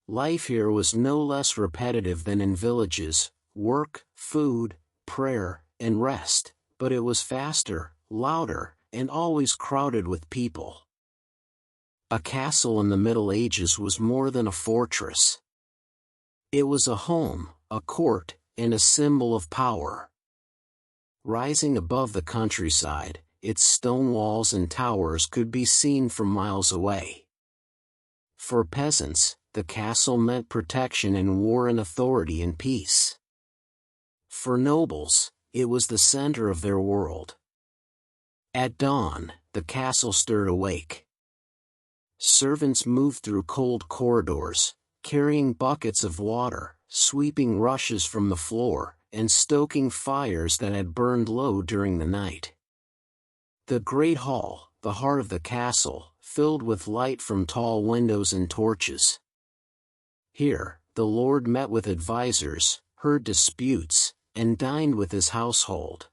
Life here was no less repetitive than in villages: work, food, prayer, and rest, but it was faster, louder, and always crowded with people. A castle in the Middle Ages was more than a fortress. It was a home, a court, and a symbol of power. Rising above the countryside, its stone walls and towers could be seen from miles away. For peasants, the castle meant protection in war and authority in peace. For nobles, it was the center of their world. At dawn, the castle stirred awake. Servants moved through cold corridors, carrying buckets of water, sweeping rushes from the floor, and stoking fires that had burned low during the night. The great hall, the heart of the castle, filled with light from tall windows and torches. Here, the lord met with advisors, heard disputes, and dined with his household.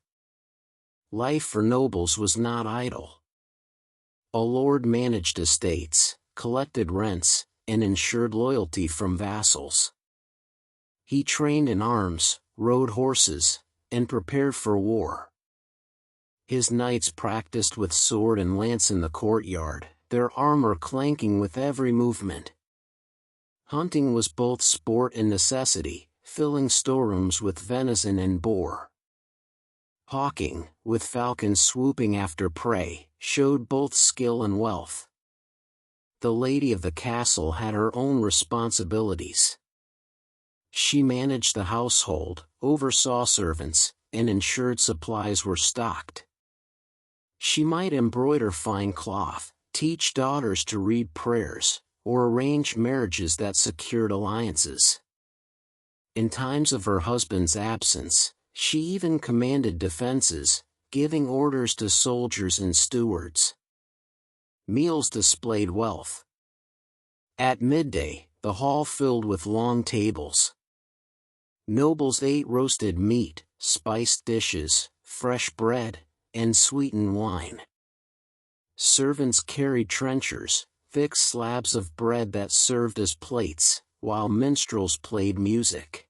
Life for nobles was not idle. A lord managed estates, collected rents, and ensured loyalty from vassals. He trained in arms, rode horses, and prepared for war. His knights practiced with sword and lance in the courtyard, their armor clanking with every movement. Hunting was both sport and necessity, filling storerooms with venison and boar. Hawking, with falcons swooping after prey, showed both skill and wealth. The lady of the castle had her own responsibilities. She managed the household, oversaw servants, and ensured supplies were stocked. She might embroider fine cloth, teach daughters to read prayers, or arrange marriages that secured alliances. In times of her husband's absence, she even commanded defenses, giving orders to soldiers and stewards. Meals displayed wealth. At midday, the hall filled with long tables. Nobles ate roasted meat, spiced dishes, fresh bread, and sweetened wine. Servants carried trenchers, thick slabs of bread that served as plates, while minstrels played music.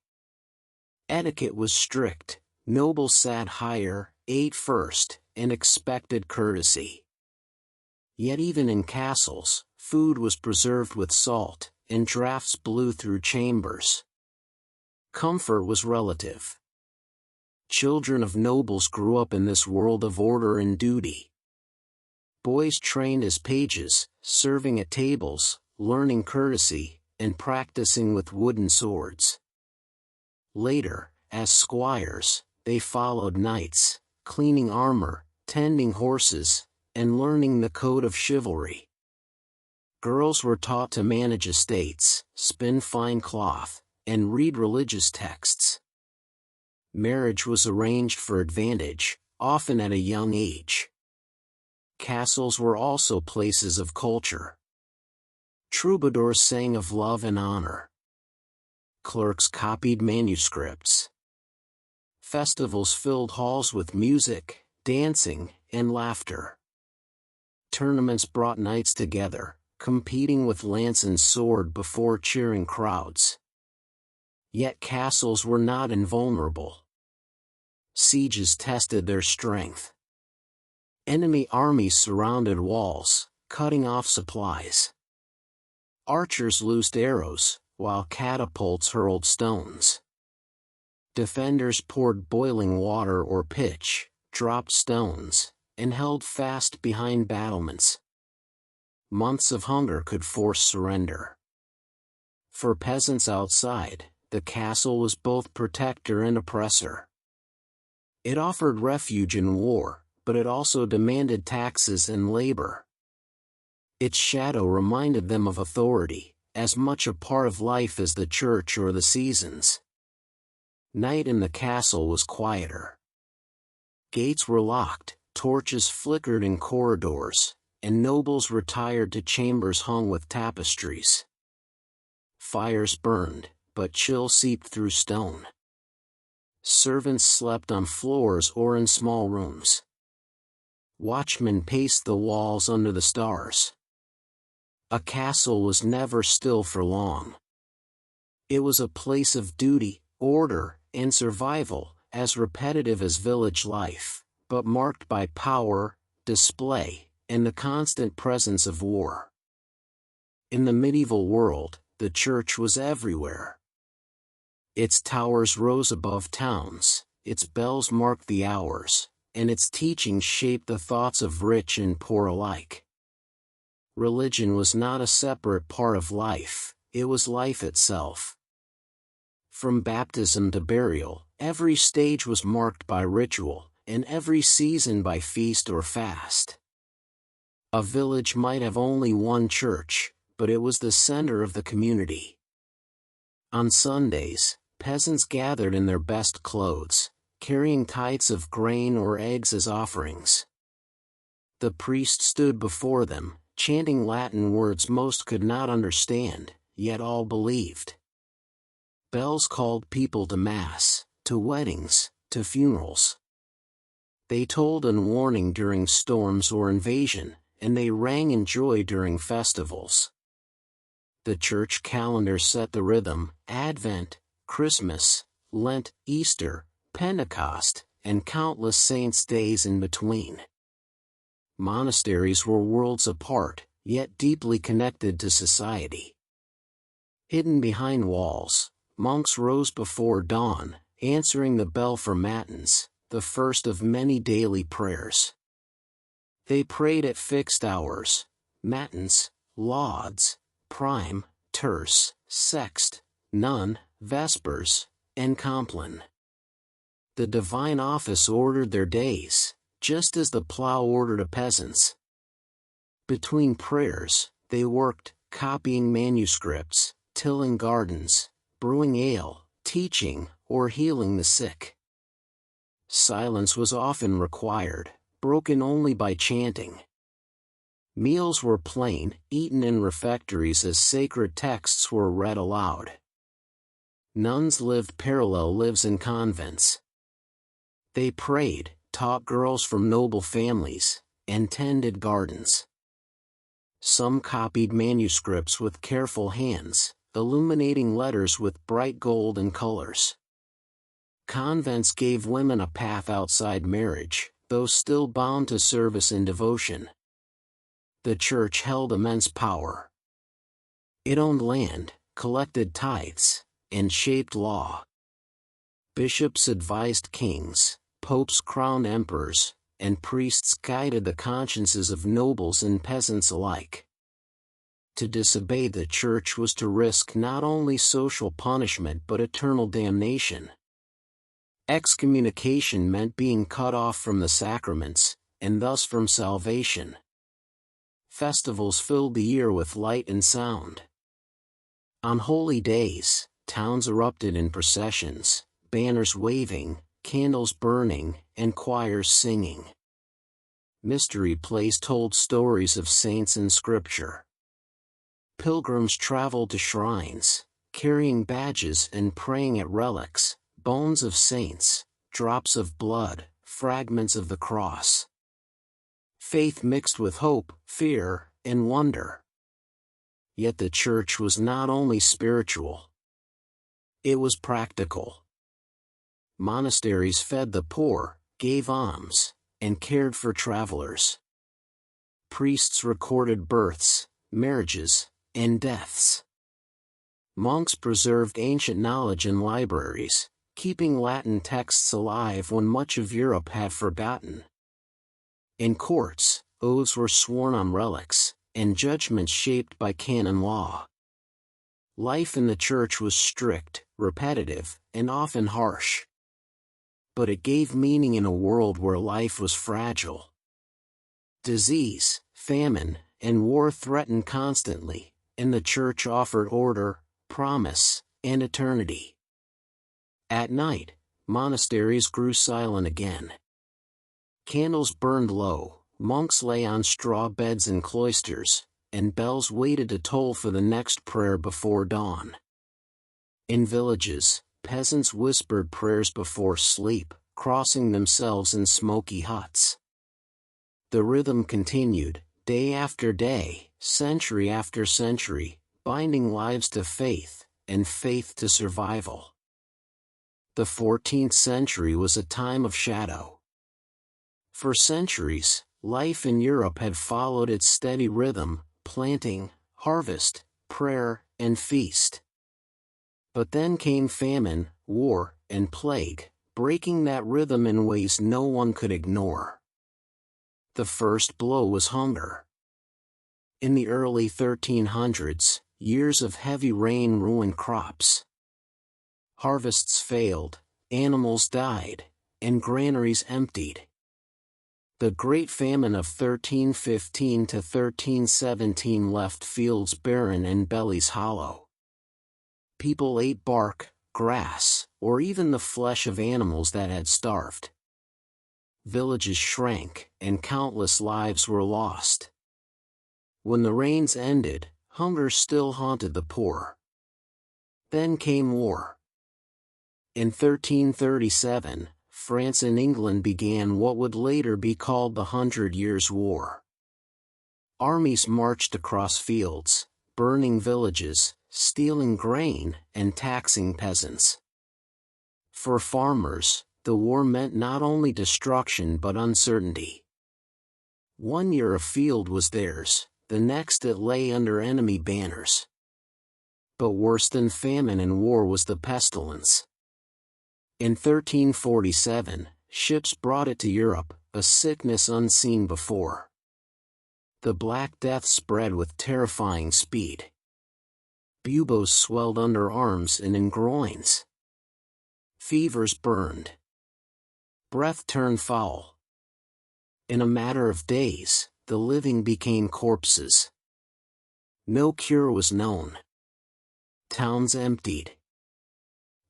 Etiquette was strict. Nobles sat higher, ate first, and expected courtesy. Yet even in castles, food was preserved with salt, and drafts blew through chambers. Comfort was relative. Children of nobles grew up in this world of order and duty. Boys trained as pages, serving at tables, learning courtesy, and practicing with wooden swords. Later, as squires, they followed knights, cleaning armor, tending horses, and learning the code of chivalry. Girls were taught to manage estates, spin fine cloth, and read religious texts. Marriage was arranged for advantage, often at a young age. Castles were also places of culture. Troubadours sang of love and honor. Clerks copied manuscripts. Festivals filled halls with music, dancing, and laughter. Tournaments brought knights together, competing with lance and sword before cheering crowds. Yet castles were not invulnerable. Sieges tested their strength. Enemy armies surrounded walls, cutting off supplies. Archers loosed arrows, while catapults hurled stones. Defenders poured boiling water or pitch, dropped stones, and held fast behind battlements. Months of hunger could force surrender. For peasants outside, the castle was both protector and oppressor. It offered refuge in war, but it also demanded taxes and labor. Its shadow reminded them of authority, as much a part of life as the church or the seasons. Night in the castle was quieter. Gates were locked, torches flickered in corridors, and nobles retired to chambers hung with tapestries. Fires burned, but chill seeped through stone. Servants slept on floors or in small rooms. Watchmen paced the walls under the stars. A castle was never still for long. It was a place of duty, order, and survival, as repetitive as village life, but marked by power, display, and the constant presence of war. In the medieval world, the church was everywhere. Its towers rose above towns, its bells marked the hours, and its teachings shaped the thoughts of rich and poor alike. Religion was not a separate part of life, it was life itself. From baptism to burial, every stage was marked by ritual, and every season by feast or fast. A village might have only one church, but it was the center of the community. On Sundays, peasants gathered in their best clothes, carrying tithes of grain or eggs as offerings. The priest stood before them, chanting Latin words most could not understand, yet all believed. Bells called people to mass, to weddings, to funerals. They tolled in warning during storms or invasion, and they rang in joy during festivals. The church calendar set the rhythm: Advent, Christmas, Lent, Easter, Pentecost, and countless saints' days in between. Monasteries were worlds apart, yet deeply connected to society. Hidden behind walls, monks rose before dawn, answering the bell for matins, the first of many daily prayers. They prayed at fixed hours: matins, lauds, prime, terce, sext, none, vespers, and compline. The divine office ordered their days, just as the plow ordered a peasant's. Between prayers, they worked, copying manuscripts, tilling gardens, brewing ale, teaching, or healing the sick. Silence was often required, broken only by chanting. Meals were plain, eaten in refectories as sacred texts were read aloud. Nuns lived parallel lives in convents. They prayed, taught girls from noble families, and tended gardens. Some copied manuscripts with careful hands, illuminating letters with bright gold and colors. Convents gave women a path outside marriage, though still bound to service and devotion. The Church held immense power. It owned land, collected tithes, and shaped law. Bishops advised kings, popes crowned emperors, and priests guided the consciences of nobles and peasants alike. To disobey the Church was to risk not only social punishment but eternal damnation. Excommunication meant being cut off from the sacraments, and thus from salvation. Festivals filled the year with light and sound. On holy days, towns erupted in processions, banners waving, candles burning, and choirs singing. Mystery plays told stories of saints in Scripture. Pilgrims traveled to shrines, carrying badges and praying at relics, bones of saints, drops of blood, fragments of the cross. Faith mixed with hope, fear, and wonder. Yet the Church was not only spiritual. It was practical. Monasteries fed the poor, gave alms, and cared for travelers. Priests recorded births, marriages, and deaths. Monks preserved ancient knowledge in libraries, keeping Latin texts alive when much of Europe had forgotten. In courts, oaths were sworn on relics, and judgments shaped by canon law. Life in the Church was strict, repetitive, and often harsh. But it gave meaning in a world where life was fragile. Disease, famine, and war threatened constantly, and the Church offered order, promise, and eternity. At night, monasteries grew silent again. Candles burned low, monks lay on straw beds in cloisters, and bells waited to toll for the next prayer before dawn. In villages, peasants whispered prayers before sleep, crossing themselves in smoky huts. The rhythm continued, day after day, century after century, binding lives to faith, and faith to survival. The 14th century was a time of shadow. For centuries, life in Europe had followed its steady rhythm: planting, harvest, prayer, and feast. But then came famine, war, and plague, breaking that rhythm in ways no one could ignore. The first blow was hunger. In the early 1300s, years of heavy rain ruined crops. Harvests failed, animals died, and granaries emptied. The Great Famine of 1315 to 1317 left fields barren and bellies hollow. People ate bark, grass, or even the flesh of animals that had starved. Villages shrank, and countless lives were lost. When the rains ended, hunger still haunted the poor. Then came war. In 1337, France and England began what would later be called the 100 Years' War. Armies marched across fields, burning villages, stealing grain, and taxing peasants. For farmers, the war meant not only destruction but uncertainty. 1 year a field was theirs, the next it lay under enemy banners. But worse than famine and war was the pestilence. In 1347, ships brought it to Europe, a sickness unseen before. The Black Death spread with terrifying speed. Buboes swelled under arms and in groins. Fevers burned. Breath turned foul. In a matter of days, the living became corpses. No cure was known. Towns emptied.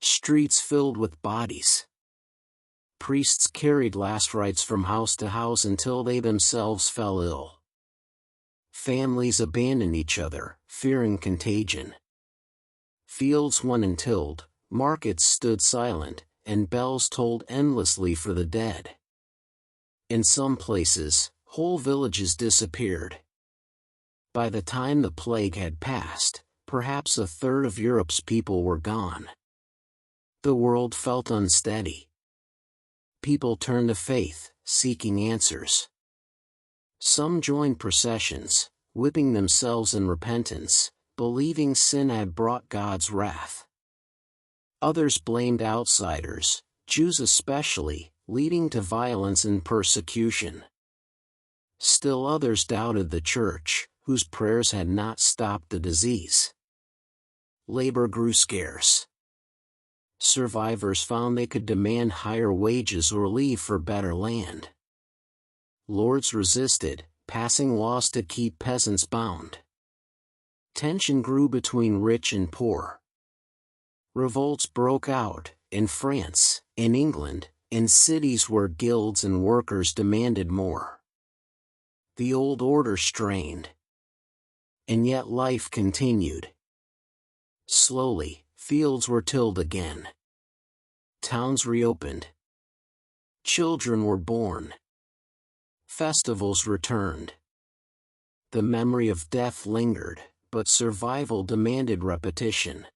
Streets filled with bodies. Priests carried last rites from house to house until they themselves fell ill. Families abandoned each other, fearing contagion. Fields went untilled, markets stood silent, and bells tolled endlessly for the dead. In some places, whole villages disappeared. By the time the plague had passed, perhaps a third of Europe's people were gone. The world felt unsteady. People turned to faith, seeking answers. Some joined processions, whipping themselves in repentance, believing sin had brought God's wrath. Others blamed outsiders, Jews especially, leading to violence and persecution. Still others doubted the church, whose prayers had not stopped the disease. Labor grew scarce. Survivors found they could demand higher wages or leave for better land. Lords resisted, passing laws to keep peasants bound. Tension grew between rich and poor. Revolts broke out, in France, in England, in cities where guilds and workers demanded more. The old order strained. And yet life continued. Slowly, fields were tilled again. Towns reopened. Children were born. Festivals returned. The memory of death lingered, but survival demanded repetition.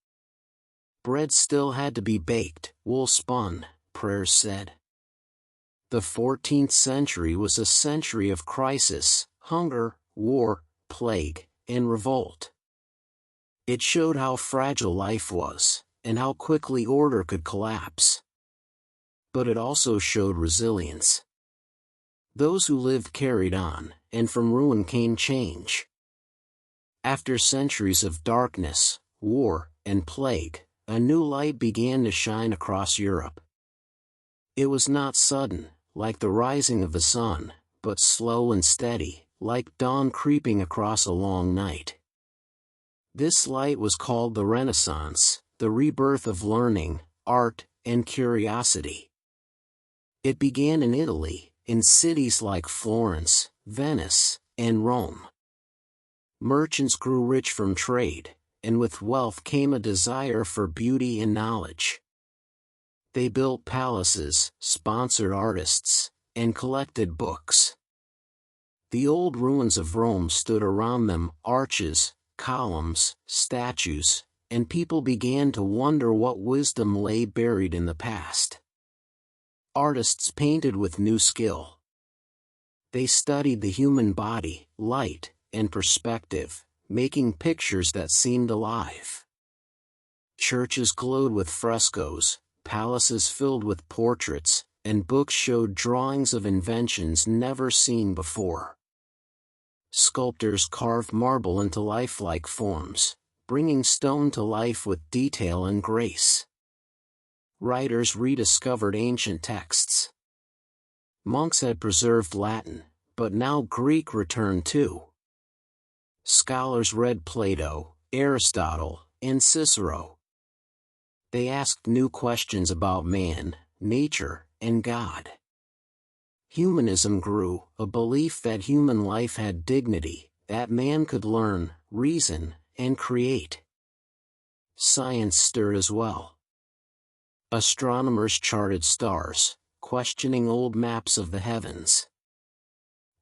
Bread still had to be baked, wool spun, prayers said. The 14th century was a century of crisis, hunger, war, plague, and revolt. It showed how fragile life was, and how quickly order could collapse. But it also showed resilience. Those who lived carried on, and from ruin came change. After centuries of darkness, war, and plague, a new light began to shine across Europe. It was not sudden, like the rising of the sun, but slow and steady, like dawn creeping across a long night. This light was called the Renaissance, the rebirth of learning, art, and curiosity. It began in Italy, in cities like Florence, Venice, and Rome. Merchants grew rich from trade, and with wealth came a desire for beauty and knowledge. They built palaces, sponsored artists, and collected books. The old ruins of Rome stood around them, arches, columns, statues, and people began to wonder what wisdom lay buried in the past. Artists painted with new skill. They studied the human body, light, and perspective, making pictures that seemed alive. Churches glowed with frescoes, palaces filled with portraits, and books showed drawings of inventions never seen before. Sculptors carved marble into lifelike forms, bringing stone to life with detail and grace. Writers rediscovered ancient texts. Monks had preserved Latin, but now Greek returned too. Scholars read Plato, Aristotle, and Cicero. They asked new questions about man, nature, and God. Humanism grew, a belief that human life had dignity, that man could learn, reason, and create. Science stirred as well. Astronomers charted stars, questioning old maps of the heavens.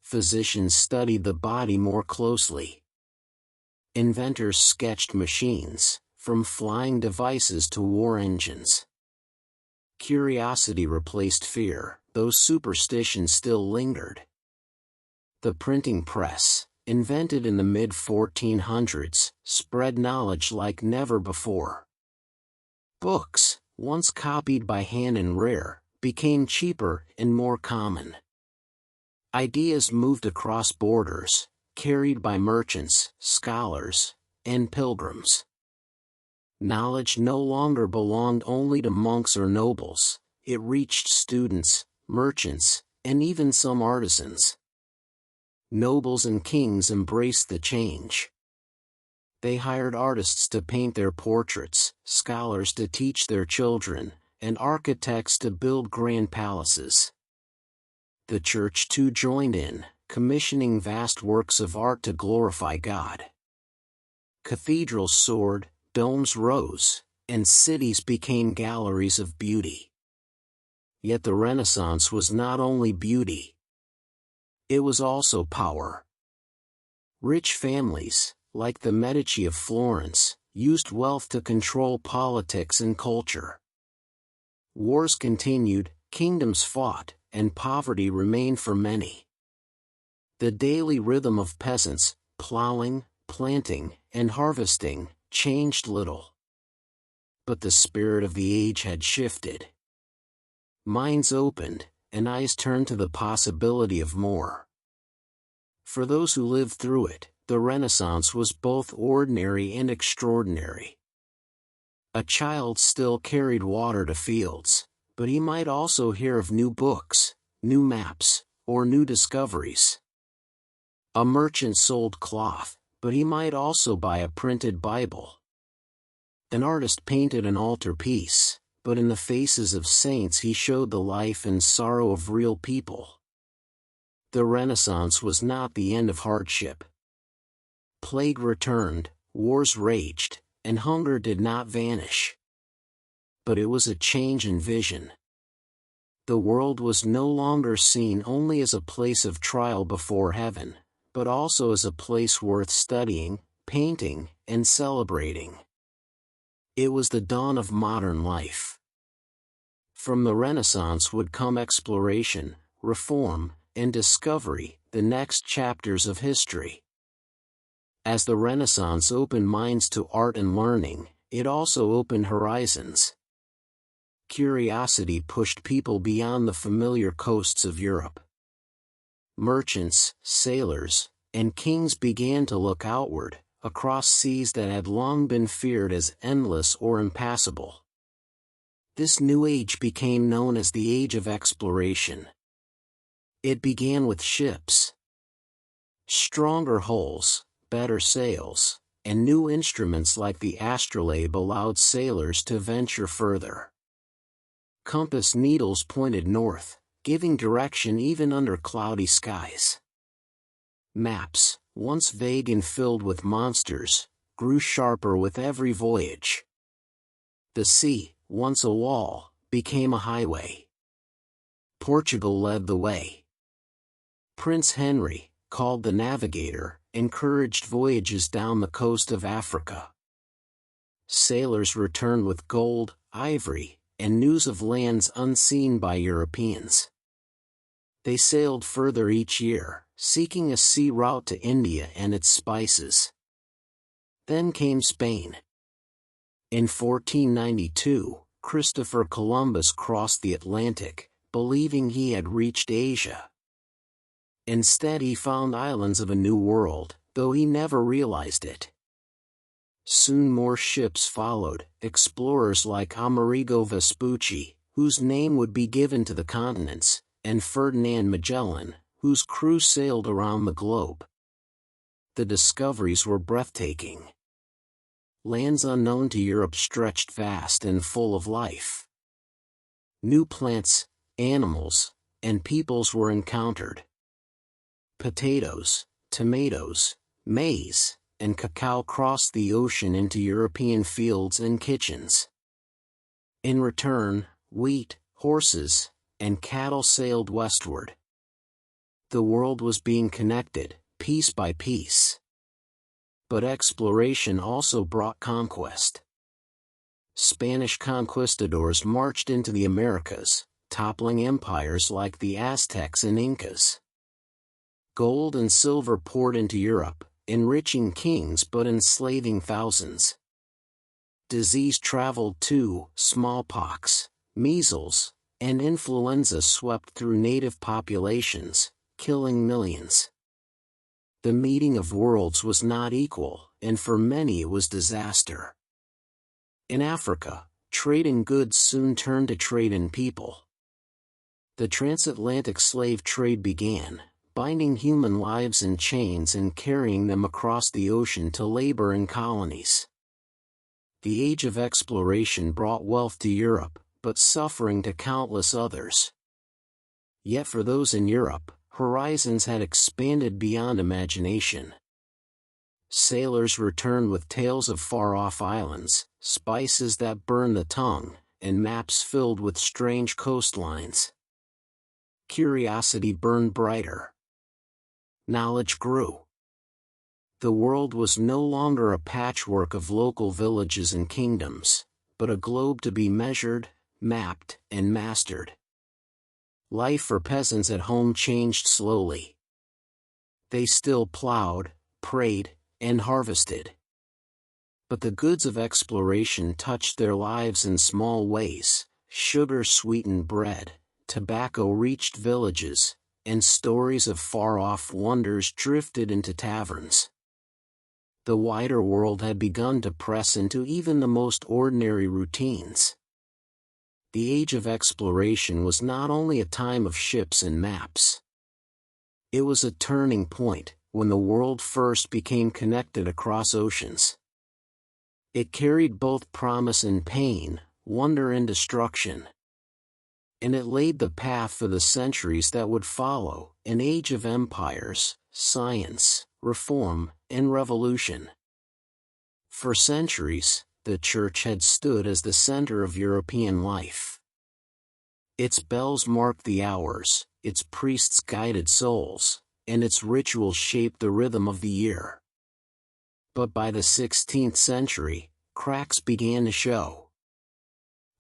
Physicians studied the body more closely. Inventors sketched machines, from flying devices to war engines. Curiosity replaced fear, though superstition still lingered. The printing press, invented in the mid-1400s, spread knowledge like never before. Books, once copied by hand and rare, became cheaper and more common. Ideas moved across borders, carried by merchants, scholars, and pilgrims. Knowledge no longer belonged only to monks or nobles, it reached students, merchants, and even some artisans. Nobles and kings embraced the change. They hired artists to paint their portraits, scholars to teach their children, and architects to build grand palaces. The church too joined in, commissioning vast works of art to glorify God. Cathedrals soared, domes rose, and cities became galleries of beauty. Yet the Renaissance was not only beauty. It was also power. Rich families, like the Medici of Florence, used wealth to control politics and culture. Wars continued, kingdoms fought, and poverty remained for many. The daily rhythm of peasants, plowing, planting, and harvesting, changed little. But the spirit of the age had shifted. Minds opened, and eyes turned to the possibility of more. For those who lived through it, the Renaissance was both ordinary and extraordinary. A child still carried water to fields, but he might also hear of new books, new maps, or new discoveries. A merchant sold cloth, but he might also buy a printed Bible. An artist painted an altarpiece, but in the faces of saints he showed the life and sorrow of real people. The Renaissance was not the end of hardship. Plague returned, wars raged, and hunger did not vanish. But it was a change in vision. The world was no longer seen only as a place of trial before heaven, but also as a place worth studying, painting, and celebrating. It was the dawn of modern life. From the Renaissance would come exploration, reform, and discovery, the next chapters of history. As the Renaissance opened minds to art and learning, it also opened horizons. Curiosity pushed people beyond the familiar coasts of Europe. Merchants, sailors, and kings began to look outward, across seas that had long been feared as endless or impassable. This new age became known as the Age of Exploration. It began with ships. Stronger hulls, better sails, and new instruments like the astrolabe allowed sailors to venture further. Compass needles pointed north, giving direction even under cloudy skies. Maps, once vague and filled with monsters, grew sharper with every voyage. The sea, once a wall, became a highway. Portugal led the way. Prince Henry, called the Navigator, encouraged voyages down the coast of Africa. Sailors returned with gold, ivory, and news of lands unseen by Europeans. They sailed further each year, seeking a sea route to India and its spices. Then came Spain. In 1492, Christopher Columbus crossed the Atlantic, believing he had reached Asia. Instead he found islands of a new world, though he never realized it. Soon more ships followed, explorers like Amerigo Vespucci, whose name would be given to the continents, and Ferdinand Magellan, whose crew sailed around the globe. The discoveries were breathtaking. Lands unknown to Europe stretched vast and full of life. New plants, animals, and peoples were encountered. Potatoes, tomatoes, maize, and cacao crossed the ocean into European fields and kitchens. In return, wheat, horses, and cattle sailed westward. The world was being connected, piece by piece. But exploration also brought conquest. Spanish conquistadors marched into the Americas, toppling empires like the Aztecs and Incas. Gold and silver poured into Europe, enriching kings but enslaving thousands. Disease traveled too. Smallpox, measles, and influenza swept through native populations, killing millions. The meeting of worlds was not equal, and for many it was disaster. In Africa, trade in goods soon turned to trade in people. The transatlantic slave trade began, binding human lives in chains and carrying them across the ocean to labor in colonies. The age of exploration brought wealth to Europe, but suffering to countless others. Yet for those in Europe, horizons had expanded beyond imagination. Sailors returned with tales of far-off islands, spices that burn the tongue, and maps filled with strange coastlines. Curiosity burned brighter. Knowledge grew. The world was no longer a patchwork of local villages and kingdoms, but a globe to be measured, mapped, and mastered. Life for peasants at home changed slowly. They still plowed, prayed, and harvested. But the goods of exploration touched their lives in small ways. Sugar sweetened bread, tobacco reached villages, and stories of far-off wonders drifted into taverns. The wider world had begun to press into even the most ordinary routines. The age of exploration was not only a time of ships and maps. It was a turning point, when the world first became connected across oceans. It carried both promise and pain, wonder and destruction. And it laid the path for the centuries that would follow, an age of empires, science, reform, and revolution. For centuries, the Church had stood as the center of European life. Its bells marked the hours, its priests guided souls, and its rituals shaped the rhythm of the year. But by the 16th century, cracks began to show.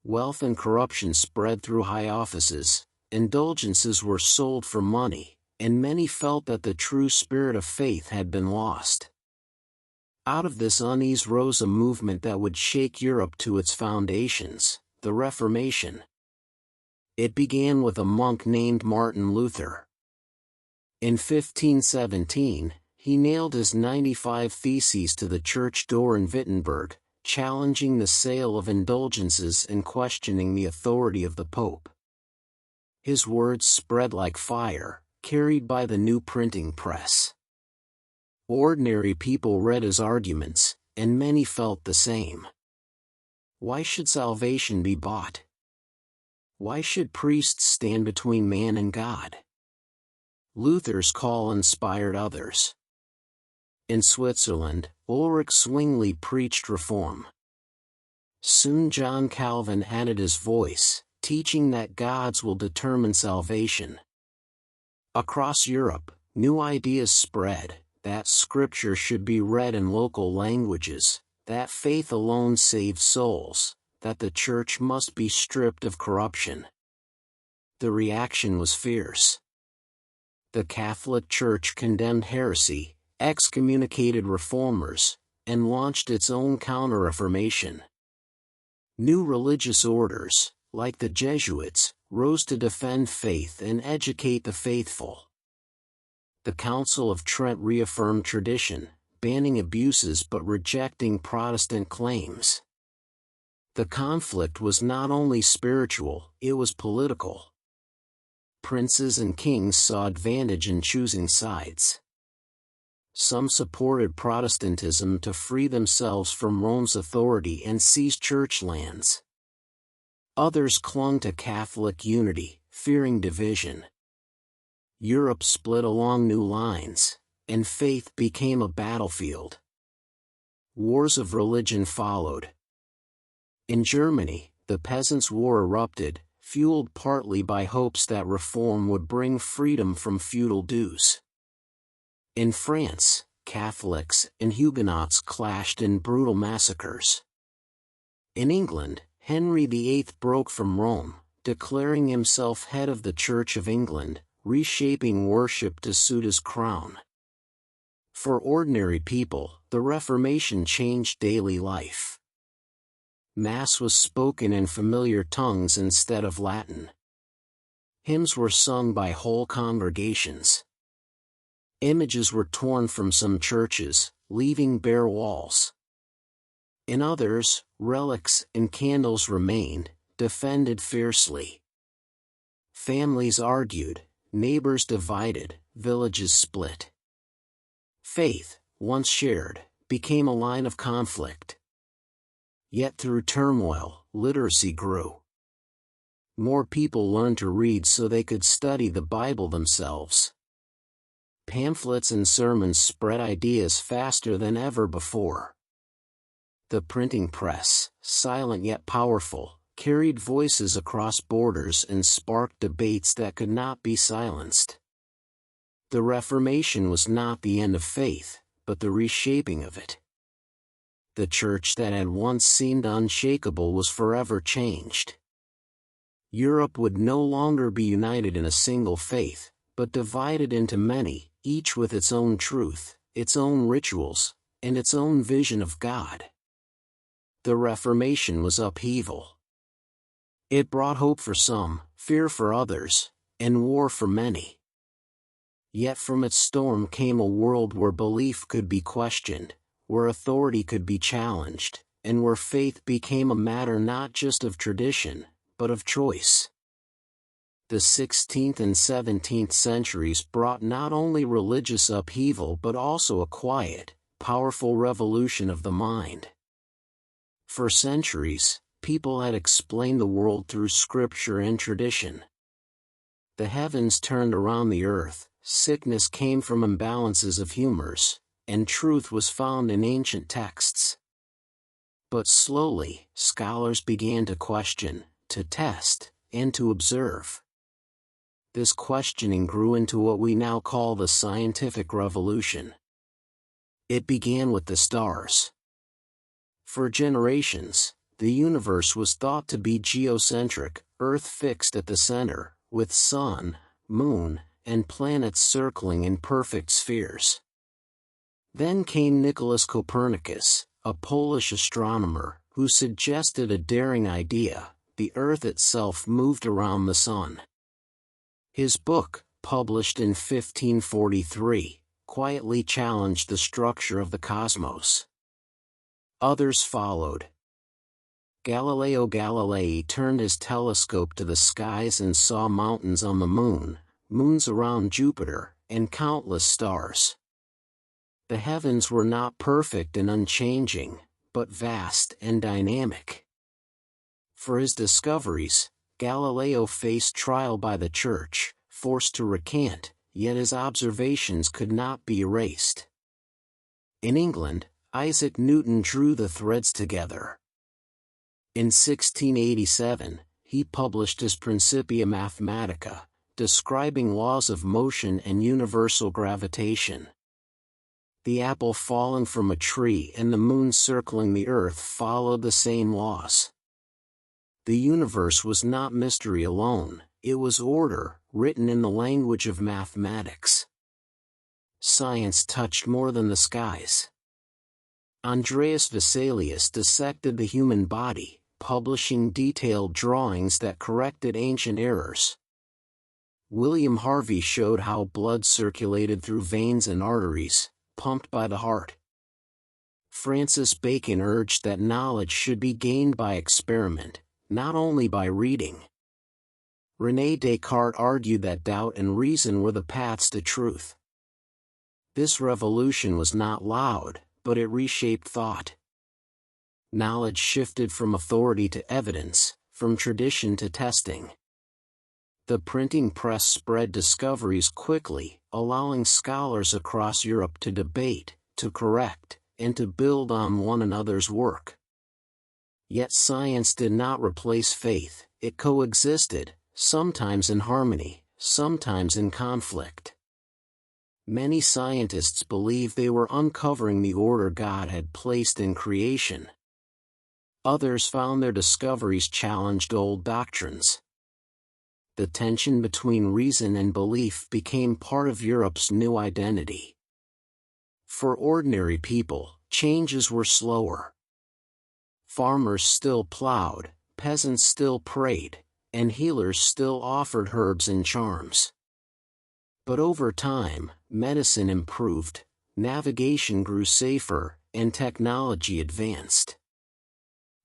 Wealth and corruption spread through high offices, indulgences were sold for money, and many felt that the true spirit of faith had been lost. Out of this unease rose a movement that would shake Europe to its foundations, the Reformation. It began with a monk named Martin Luther. In 1517, he nailed his 95 Theses to the church door in Wittenberg, challenging the sale of indulgences and questioning the authority of the Pope. His words spread like fire, carried by the new printing press. Ordinary people read his arguments, and many felt the same. Why should salvation be bought? Why should priests stand between man and God? Luther's call inspired others. In Switzerland, Ulrich Zwingli preached reform. Soon John Calvin added his voice, teaching that God's will determine salvation. Across Europe, new ideas spread, that Scripture should be read in local languages, that faith alone saves souls, that the Church must be stripped of corruption. The reaction was fierce. The Catholic Church condemned heresy, excommunicated reformers, and launched its own counter-reformation. New religious orders, like the Jesuits, rose to defend faith and educate the faithful. The Council of Trent reaffirmed tradition, banning abuses but rejecting Protestant claims. The conflict was not only spiritual, it was political. Princes and kings saw advantage in choosing sides. Some supported Protestantism to free themselves from Rome's authority and seize church lands. Others clung to Catholic unity, fearing division. Europe split along new lines, and faith became a battlefield. Wars of religion followed. In Germany, the Peasants' War erupted, fueled partly by hopes that reform would bring freedom from feudal dues. In France, Catholics and Huguenots clashed in brutal massacres. In England, Henry VIII broke from Rome, declaring himself head of the Church of England, reshaping worship to suit his crown. For ordinary people, the Reformation changed daily life. Mass was spoken in familiar tongues instead of Latin. Hymns were sung by whole congregations. Images were torn from some churches, leaving bare walls. In others, relics and candles remained, defended fiercely. Families argued, neighbors divided, villages split. Faith, once shared, became a line of conflict. Yet through turmoil, literacy grew. More people learned to read so they could study the Bible themselves. Pamphlets and sermons spread ideas faster than ever before. The printing press, silent yet powerful, carried voices across borders and sparked debates that could not be silenced. The Reformation was not the end of faith, but the reshaping of it. The church that had once seemed unshakable was forever changed. Europe would no longer be united in a single faith, but divided into many, each with its own truth, its own rituals, and its own vision of God. The Reformation was upheaval. It brought hope for some, fear for others, and war for many. Yet from its storm came a world where belief could be questioned, where authority could be challenged, and where faith became a matter not just of tradition, but of choice. The 16th and 17th centuries brought not only religious upheaval but also a quiet, powerful revolution of the mind. For centuries, people had explained the world through scripture and tradition. The heavens turned around the earth, sickness came from imbalances of humors, and truth was found in ancient texts. But slowly, scholars began to question, to test, and to observe. This questioning grew into what we now call the scientific revolution. It began with the stars. For generations, the universe was thought to be geocentric, Earth fixed at the center, with sun, moon, and planets circling in perfect spheres. Then came Nicholas Copernicus, a Polish astronomer, who suggested a daring idea: the Earth itself moved around the sun. His book, published in 1543, quietly challenged the structure of the cosmos. Others followed. Galileo Galilei turned his telescope to the skies and saw mountains on the moon, moons around Jupiter, and countless stars. The heavens were not perfect and unchanging, but vast and dynamic. For his discoveries, Galileo faced trial by the Church, forced to recant, yet his observations could not be erased. In England, Isaac Newton drew the threads together. In 1687, he published his Principia Mathematica, describing laws of motion and universal gravitation. The apple falling from a tree and the moon circling the earth followed the same laws. The universe was not mystery alone, it was order, written in the language of mathematics. Science touched more than the skies. Andreas Vesalius dissected the human body, publishing detailed drawings that corrected ancient errors. William Harvey showed how blood circulated through veins and arteries, pumped by the heart. Francis Bacon urged that knowledge should be gained by experiment, not only by reading. René Descartes argued that doubt and reason were the paths to truth. This revolution was not loud, but it reshaped thought. Knowledge shifted from authority to evidence, from tradition to testing. The printing press spread discoveries quickly, allowing scholars across Europe to debate, to correct, and to build on one another's work. Yet science did not replace faith, it coexisted, sometimes in harmony, sometimes in conflict. Many scientists believed they were uncovering the order God had placed in creation. Others found their discoveries challenged old doctrines. The tension between reason and belief became part of Europe's new identity. For ordinary people, changes were slower. Farmers still plowed, peasants still prayed, and healers still offered herbs and charms. But over time, medicine improved, navigation grew safer, and technology advanced.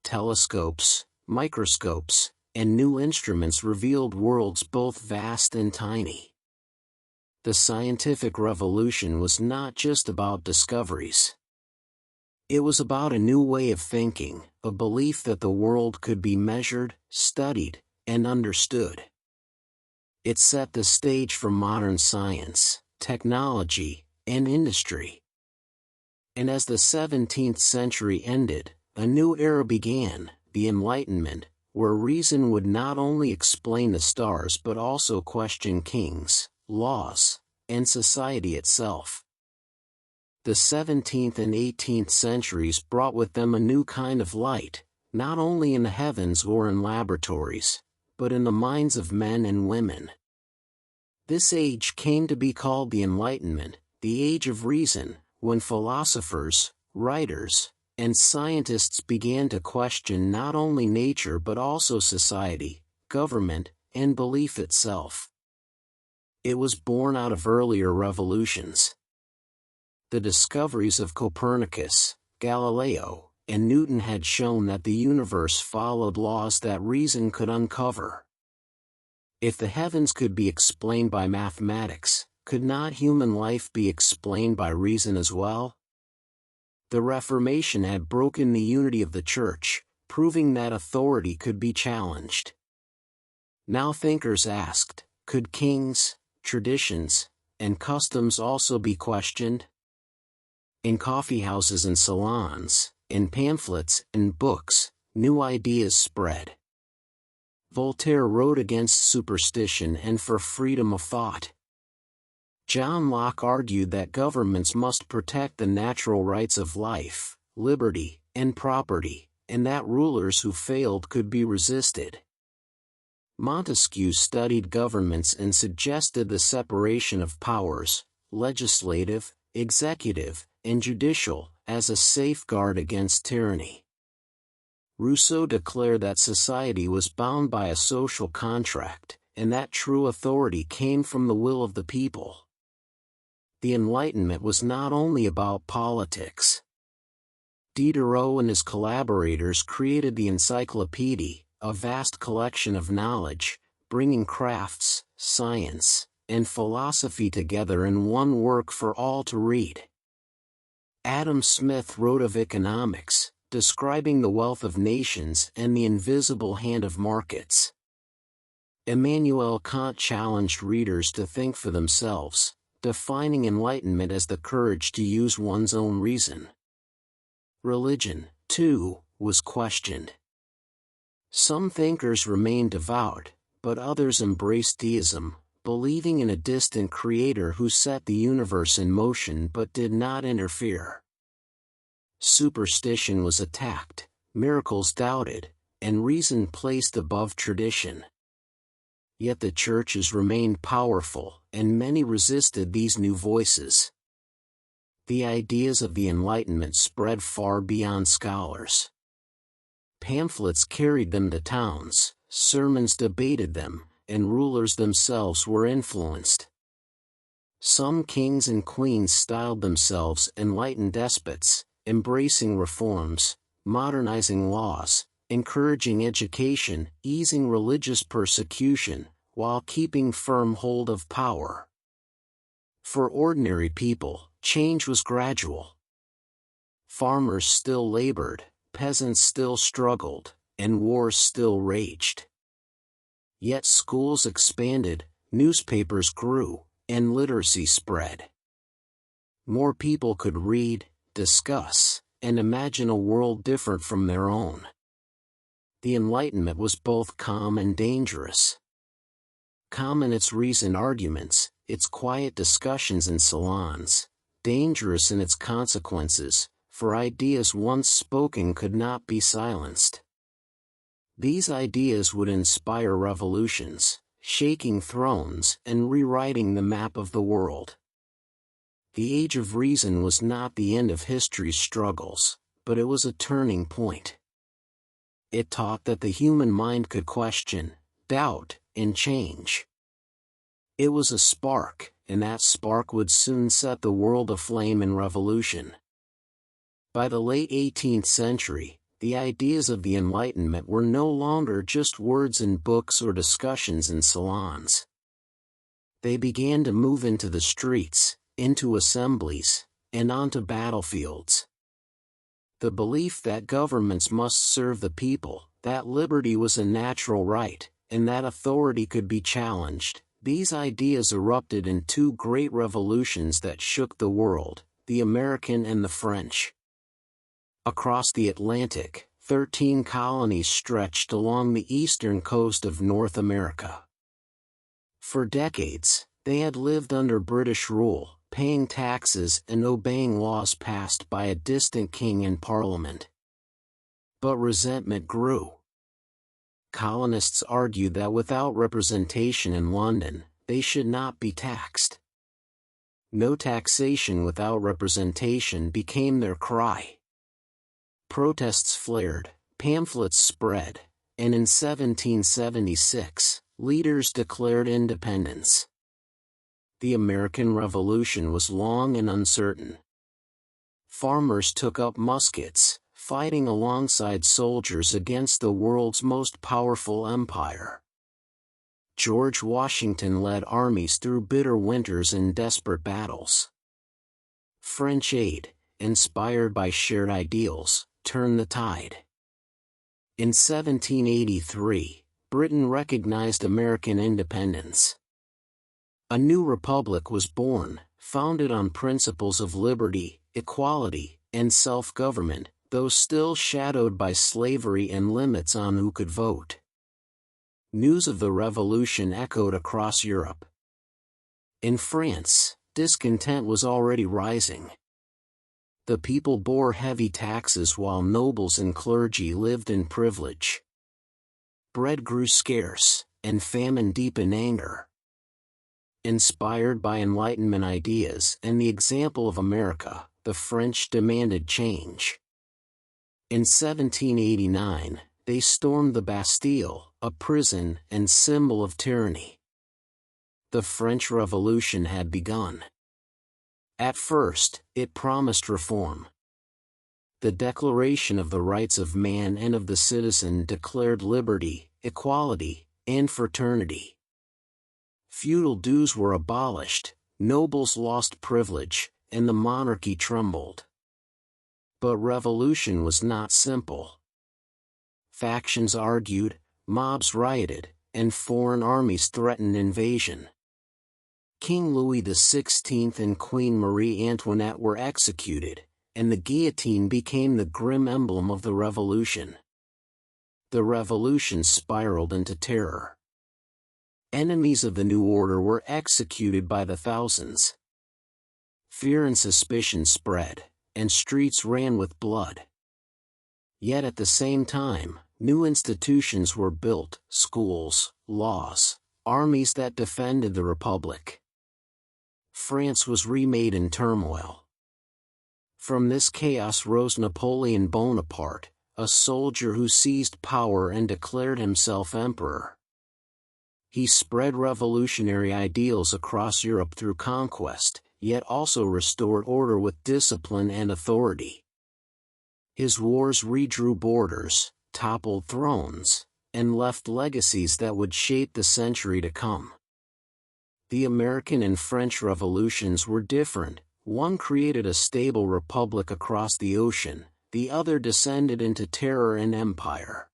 Telescopes, microscopes, and new instruments revealed worlds both vast and tiny. The scientific revolution was not just about discoveries. It was about a new way of thinking, a belief that the world could be measured, studied, and understood. It set the stage for modern science, technology, and industry. And as the 17th century ended, a new era began, the Enlightenment, where reason would not only explain the stars but also question kings, laws, and society itself. The 17th and 18th centuries brought with them a new kind of light, not only in the heavens or in laboratories, but in the minds of men and women. This age came to be called the Enlightenment, the Age of Reason, when philosophers, writers, and scientists began to question not only nature but also society, government, and belief itself. It was born out of earlier revolutions. The discoveries of Copernicus, Galileo, and Newton had shown that the universe followed laws that reason could uncover. If the heavens could be explained by mathematics, could not human life be explained by reason as well? The Reformation had broken the unity of the Church, proving that authority could be challenged. Now thinkers asked, could kings, traditions, and customs also be questioned? In coffeehouses and salons, in pamphlets and books, new ideas spread. Voltaire wrote against superstition and for freedom of thought. John Locke argued that governments must protect the natural rights of life, liberty, and property, and that rulers who failed could be resisted. Montesquieu studied governments and suggested the separation of powers, legislative, executive, and judicial, as a safeguard against tyranny. Rousseau declared that society was bound by a social contract, and that true authority came from the will of the people. The Enlightenment was not only about politics. Diderot and his collaborators created the Encyclopédie, a vast collection of knowledge, bringing crafts, science, and philosophy together in one work for all to read. Adam Smith wrote of economics, describing the wealth of nations and the invisible hand of markets. Immanuel Kant challenged readers to think for themselves, defining enlightenment as the courage to use one's own reason. Religion, too, was questioned. Some thinkers remained devout, but others embraced deism, believing in a distant creator who set the universe in motion but did not interfere. Superstition was attacked, miracles doubted, and reason placed above tradition. Yet the churches remained powerful, and many resisted these new voices. The ideas of the Enlightenment spread far beyond scholars. Pamphlets carried them to towns, sermons debated them, and rulers themselves were influenced. Some kings and queens styled themselves enlightened despots, embracing reforms, modernizing laws, encouraging education, easing religious persecution, while keeping firm hold of power. For ordinary people, change was gradual. Farmers still labored, peasants still struggled, and wars still raged. Yet schools expanded, newspapers grew, and literacy spread. More people could read, discuss, and imagine a world different from their own. The Enlightenment was both calm and dangerous. Calm in its reasoned arguments, its quiet discussions in salons, dangerous in its consequences, for ideas once spoken could not be silenced. These ideas would inspire revolutions, shaking thrones and rewriting the map of the world. The Age of Reason was not the end of history's struggles, but it was a turning point. It taught that the human mind could question, doubt, and change. It was a spark, and that spark would soon set the world aflame in revolution. By the late 18th century, the ideas of the Enlightenment were no longer just words in books or discussions in salons. They began to move into the streets, into assemblies, and onto battlefields. The belief that governments must serve the people, that liberty was a natural right, and that authority could be challenged, these ideas erupted in two great revolutions that shook the world, the American and the French. Across the Atlantic, 13 colonies stretched along the eastern coast of North America. For decades, they had lived under British rule, paying taxes and obeying laws passed by a distant king and parliament. But resentment grew. Colonists argued that without representation in London, they should not be taxed. No taxation without representation became their cry. Protests flared, pamphlets spread, and in 1776, leaders declared independence. The American Revolution was long and uncertain. Farmers took up muskets, fighting alongside soldiers against the world's most powerful empire. George Washington led armies through bitter winters and desperate battles. French aid, inspired by shared ideals, turned the tide. In 1783, Britain recognized American independence. A new republic was born, founded on principles of liberty, equality, and self-government, though still shadowed by slavery and limits on who could vote. News of the revolution echoed across Europe. In France, discontent was already rising. The people bore heavy taxes while nobles and clergy lived in privilege. Bread grew scarce, and famine deepened anger. Inspired by Enlightenment ideas and the example of America, the French demanded change. In 1789, they stormed the Bastille, a prison and symbol of tyranny. The French Revolution had begun. At first, it promised reform. The Declaration of the Rights of Man and of the Citizen declared liberty, equality, and fraternity. Feudal dues were abolished, nobles lost privilege, and the monarchy trembled. But revolution was not simple. Factions argued, mobs rioted, and foreign armies threatened invasion. King Louis XVI and Queen Marie Antoinette were executed, and the guillotine became the grim emblem of the revolution. The revolution spiraled into terror. Enemies of the new order were executed by the thousands. Fear and suspicion spread, and streets ran with blood. Yet at the same time, new institutions were built, schools, laws, armies that defended the Republic. France was remade in turmoil. From this chaos rose Napoleon Bonaparte, a soldier who seized power and declared himself emperor. He spread revolutionary ideals across Europe through conquest, yet also restored order with discipline and authority. His wars redrew borders, toppled thrones, and left legacies that would shape the century to come. The American and French revolutions were different. One created a stable republic across the ocean, the other descended into terror and empire.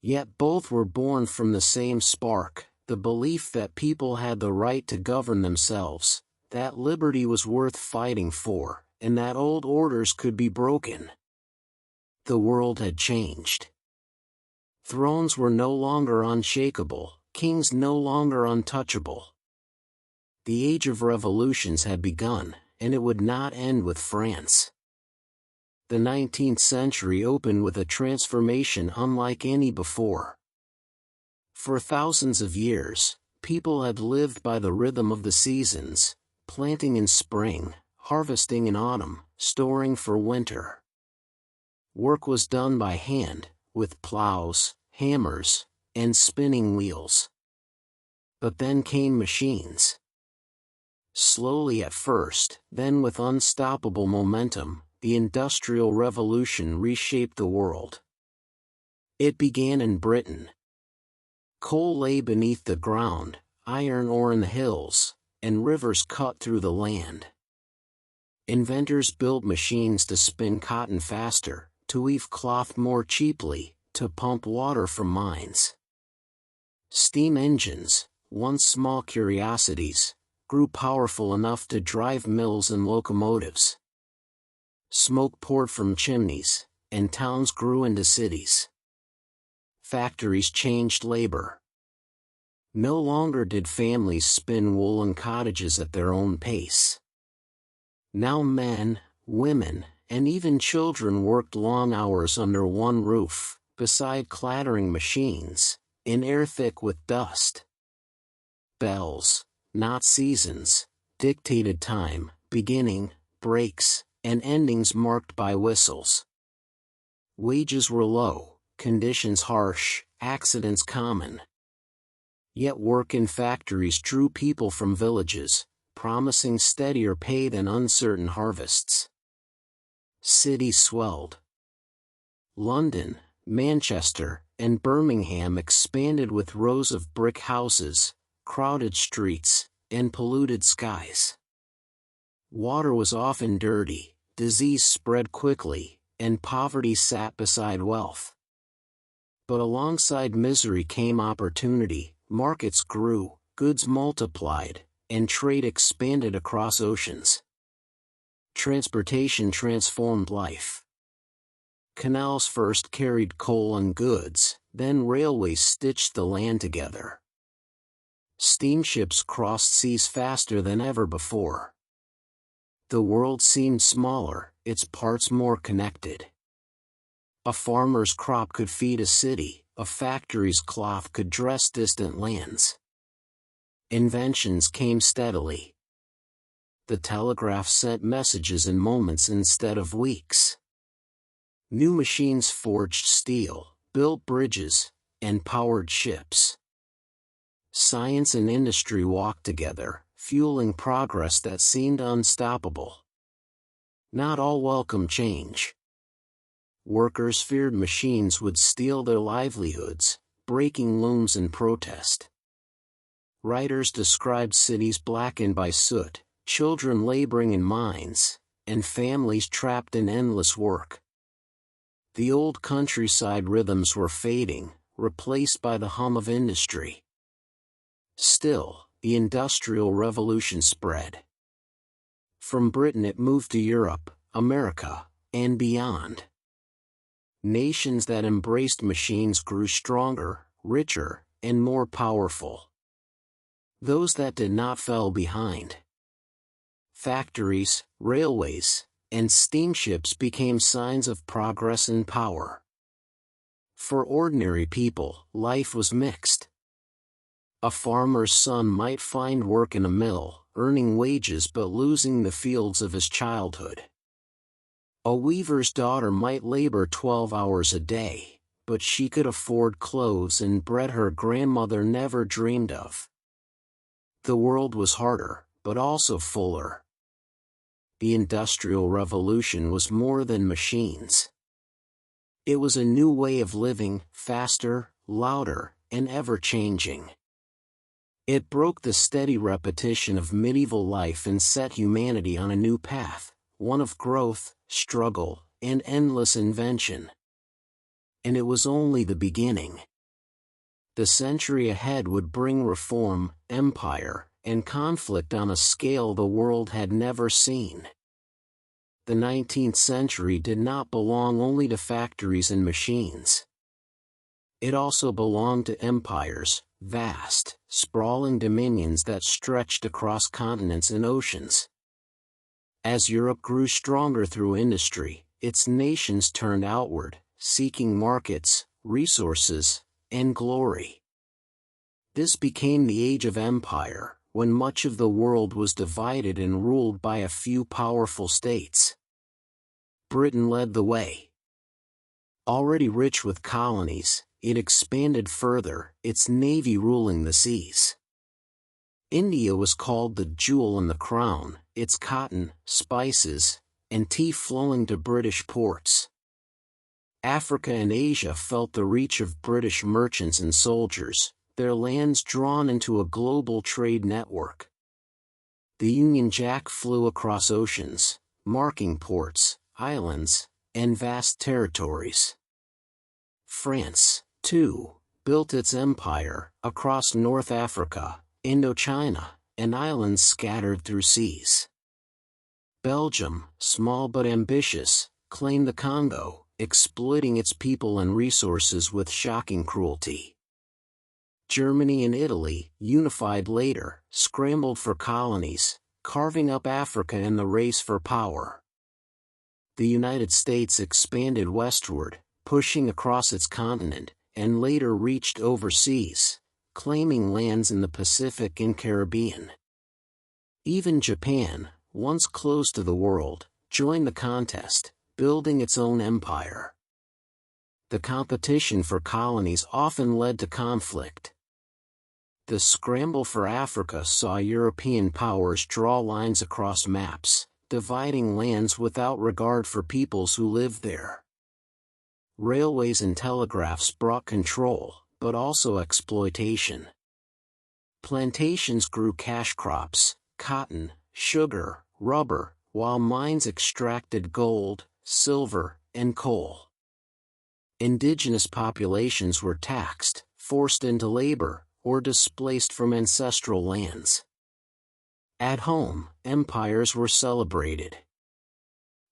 Yet both were born from the same spark, the belief that people had the right to govern themselves, that liberty was worth fighting for, and that old orders could be broken. The world had changed. Thrones were no longer unshakable, kings no longer untouchable. The age of revolutions had begun, and it would not end with France. The 19th century opened with a transformation unlike any before. For thousands of years, people had lived by the rhythm of the seasons, planting in spring, harvesting in autumn, storing for winter. Work was done by hand, with plows, hammers, and spinning wheels. But then came machines. Slowly at first, then with unstoppable momentum, the Industrial Revolution reshaped the world. It began in Britain. Coal lay beneath the ground, iron ore in the hills, and rivers cut through the land. Inventors built machines to spin cotton faster, to weave cloth more cheaply, to pump water from mines. Steam engines, once small curiosities, grew powerful enough to drive mills and locomotives. Smoke poured from chimneys, and towns grew into cities. Factories changed labor. No longer did families spin woolen cottages at their own pace. Now men, women, and even children worked long hours under one roof, beside clattering machines, in air thick with dust. Bells, not seasons, dictated time, beginning, breaks, and endings marked by whistles. Wages were low, conditions harsh, accidents common. Yet work in factories drew people from villages, promising steadier pay than uncertain harvests. Cities swelled. London, Manchester, and Birmingham expanded with rows of brick houses, crowded streets, and polluted skies. Water was often dirty, disease spread quickly, and poverty sat beside wealth. But alongside misery came opportunity, markets grew, goods multiplied, and trade expanded across oceans. Transportation transformed life. Canals first carried coal and goods, then railways stitched the land together. Steamships crossed seas faster than ever before. The world seemed smaller, its parts more connected. A farmer's crop could feed a city, a factory's cloth could dress distant lands. Inventions came steadily. The telegraph sent messages in moments instead of weeks. New machines forged steel, built bridges, and powered ships. Science and industry walked together, fueling progress that seemed unstoppable. Not all welcome change. Workers feared machines would steal their livelihoods, breaking looms in protest. Writers described cities blackened by soot, children laboring in mines, and families trapped in endless work. The old countryside rhythms were fading, replaced by the hum of industry. Still, the Industrial Revolution spread. From Britain it moved to Europe, America, and beyond. Nations that embraced machines grew stronger, richer, and more powerful. Those that did not fell behind. Factories, railways, and steamships became signs of progress and power. For ordinary people, life was mixed. A farmer's son might find work in a mill, earning wages but losing the fields of his childhood. A weaver's daughter might labor 12 hours a day, but she could afford clothes and bread her grandmother never dreamed of. The world was harder, but also fuller. The Industrial Revolution was more than machines. It was a new way of living, faster, louder, and ever-changing. It broke the steady repetition of medieval life and set humanity on a new path, one of growth, struggle, and endless invention. And it was only the beginning. The century ahead would bring reform, empire, and conflict on a scale the world had never seen. The 19th century did not belong only to factories and machines. It also belonged to empires, vast, sprawling dominions that stretched across continents and oceans. As Europe grew stronger through industry, its nations turned outward, seeking markets, resources, and glory. This became the Age of Empire, when much of the world was divided and ruled by a few powerful states. Britain led the way. Already rich with colonies, it expanded further, its navy ruling the seas. India was called the jewel in the crown, its cotton, spices, and tea flowing to British ports. Africa and Asia felt the reach of British merchants and soldiers, their lands drawn into a global trade network. The Union Jack flew across oceans, marking ports, islands, and vast territories. France, too, built its empire across North Africa, Indochina, and islands scattered through seas. Belgium, small but ambitious, claimed the Congo, exploiting its people and resources with shocking cruelty. Germany and Italy, unified later, scrambled for colonies, carving up Africa in the race for power. The United States expanded westward, pushing across its continent, and later reached overseas, claiming lands in the Pacific and Caribbean. Even Japan, once closed to the world, joined the contest, building its own empire. The competition for colonies often led to conflict. The scramble for Africa saw European powers draw lines across maps, dividing lands without regard for peoples who lived there. Railways and telegraphs brought control, but also exploitation. Plantations grew cash crops, cotton, sugar, rubber, while mines extracted gold, silver, and coal. Indigenous populations were taxed, forced into labor, or displaced from ancestral lands. At home, empires were celebrated.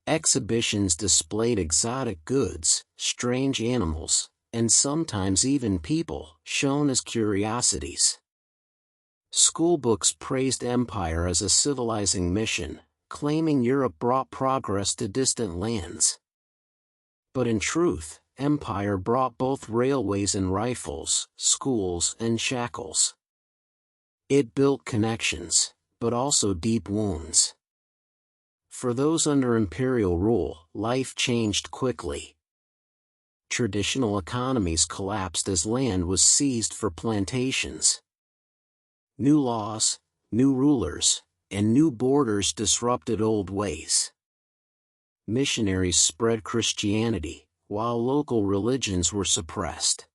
Exhibitions displayed exotic goods, strange animals, and sometimes even people, shown as curiosities. Schoolbooks praised empire as a civilizing mission, claiming Europe brought progress to distant lands. But in truth, empire brought both railways and rifles, schools and shackles. It built connections, but also deep wounds. For those under imperial rule, life changed quickly. Traditional economies collapsed as land was seized for plantations. New laws, new rulers, and new borders disrupted old ways. Missionaries spread Christianity, while local religions were suppressed.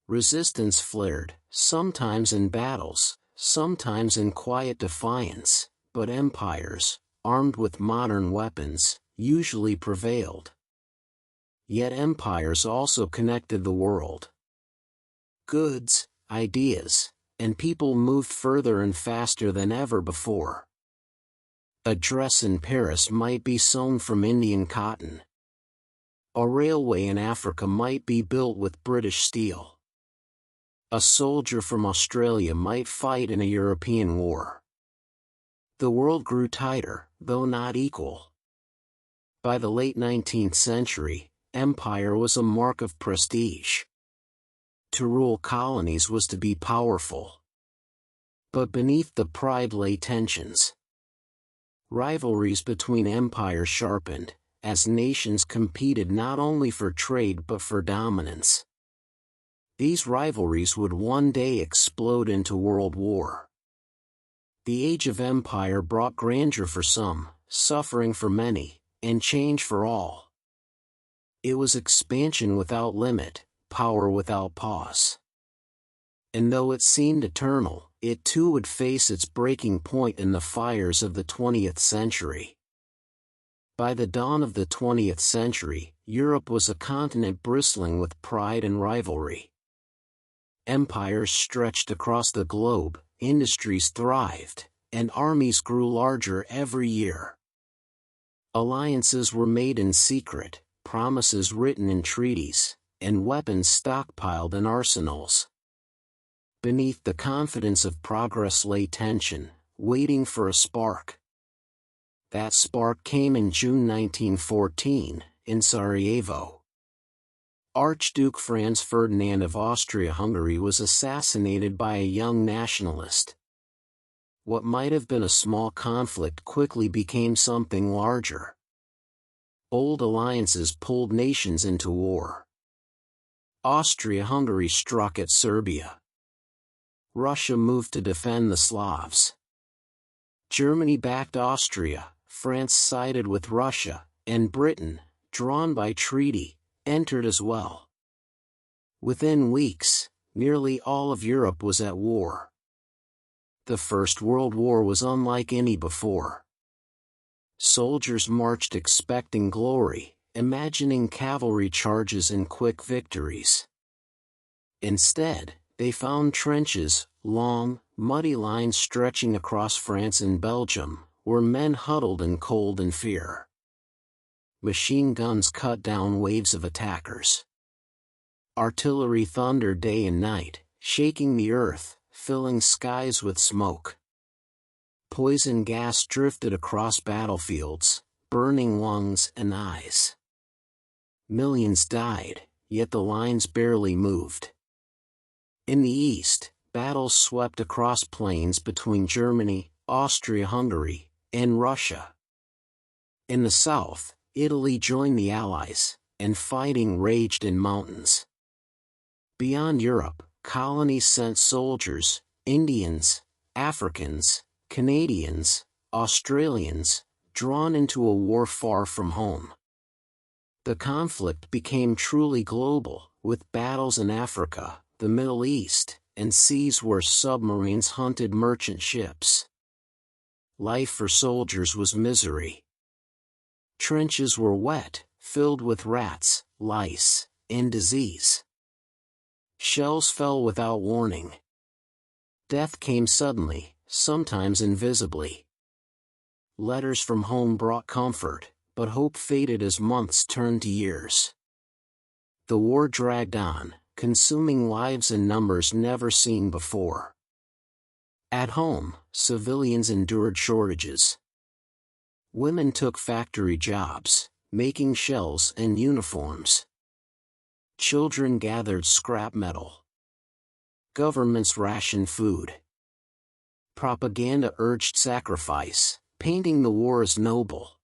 Resistance flared, sometimes in battles, sometimes in quiet defiance, but empires, armed with modern weapons, usually prevailed. Yet empires also connected the world. Goods, ideas, and people moved further and faster than ever before. A dress in Paris might be sewn from Indian cotton. A railway in Africa might be built with British steel. A soldier from Australia might fight in a European war. The world grew tighter, though not equal. By the late 19th century, empire was a mark of prestige. To rule colonies was to be powerful. But beneath the pride lay tensions. Rivalries between empires sharpened, as nations competed not only for trade but for dominance. These rivalries would one day explode into world war. The Age of Empire brought grandeur for some, suffering for many, and change for all. It was expansion without limit, power without pause. And though it seemed eternal, it too would face its breaking point in the fires of the 20th century. By the dawn of the 20th century, Europe was a continent bristling with pride and rivalry. Empires stretched across the globe, industries thrived, and armies grew larger every year. Alliances were made in secret, promises written in treaties, and weapons stockpiled in arsenals. Beneath the confidence of progress lay tension, waiting for a spark. That spark came in June 1914, in Sarajevo. Archduke Franz Ferdinand of Austria-Hungary was assassinated by a young nationalist. What might have been a small conflict quickly became something larger. Old alliances pulled nations into war. Austria-Hungary struck at Serbia. Russia moved to defend the Slavs. Germany backed Austria, France sided with Russia, and Britain, drawn by treaty, entered as well. Within weeks, nearly all of Europe was at war. The First World War was unlike any before. Soldiers marched expecting glory, imagining cavalry charges and quick victories. Instead, they found trenches, long, muddy lines stretching across France and Belgium, where men huddled in cold and fear. Machine guns cut down waves of attackers. Artillery thundered day and night, shaking the earth, filling skies with smoke. Poison gas drifted across battlefields, burning lungs and eyes. Millions died, yet the lines barely moved. In the east, battles swept across plains between Germany, Austria-Hungary, and Russia. In the south, Italy joined the Allies, and fighting raged in mountains. Beyond Europe, colonies sent soldiers, Indians, Africans, Canadians, Australians, drawn into a war far from home. The conflict became truly global, with battles in Africa, the Middle East, and seas where submarines hunted merchant ships. Life for soldiers was misery. Trenches were wet, filled with rats, lice, and disease. Shells fell without warning. Death came suddenly, sometimes invisibly. Letters from home brought comfort, but hope faded as months turned to years. The war dragged on, consuming lives in numbers never seen before. At home, civilians endured shortages. Women took factory jobs, making shells and uniforms. Children gathered scrap metal. Governments rationed food. Propaganda urged sacrifice, painting the war as noble.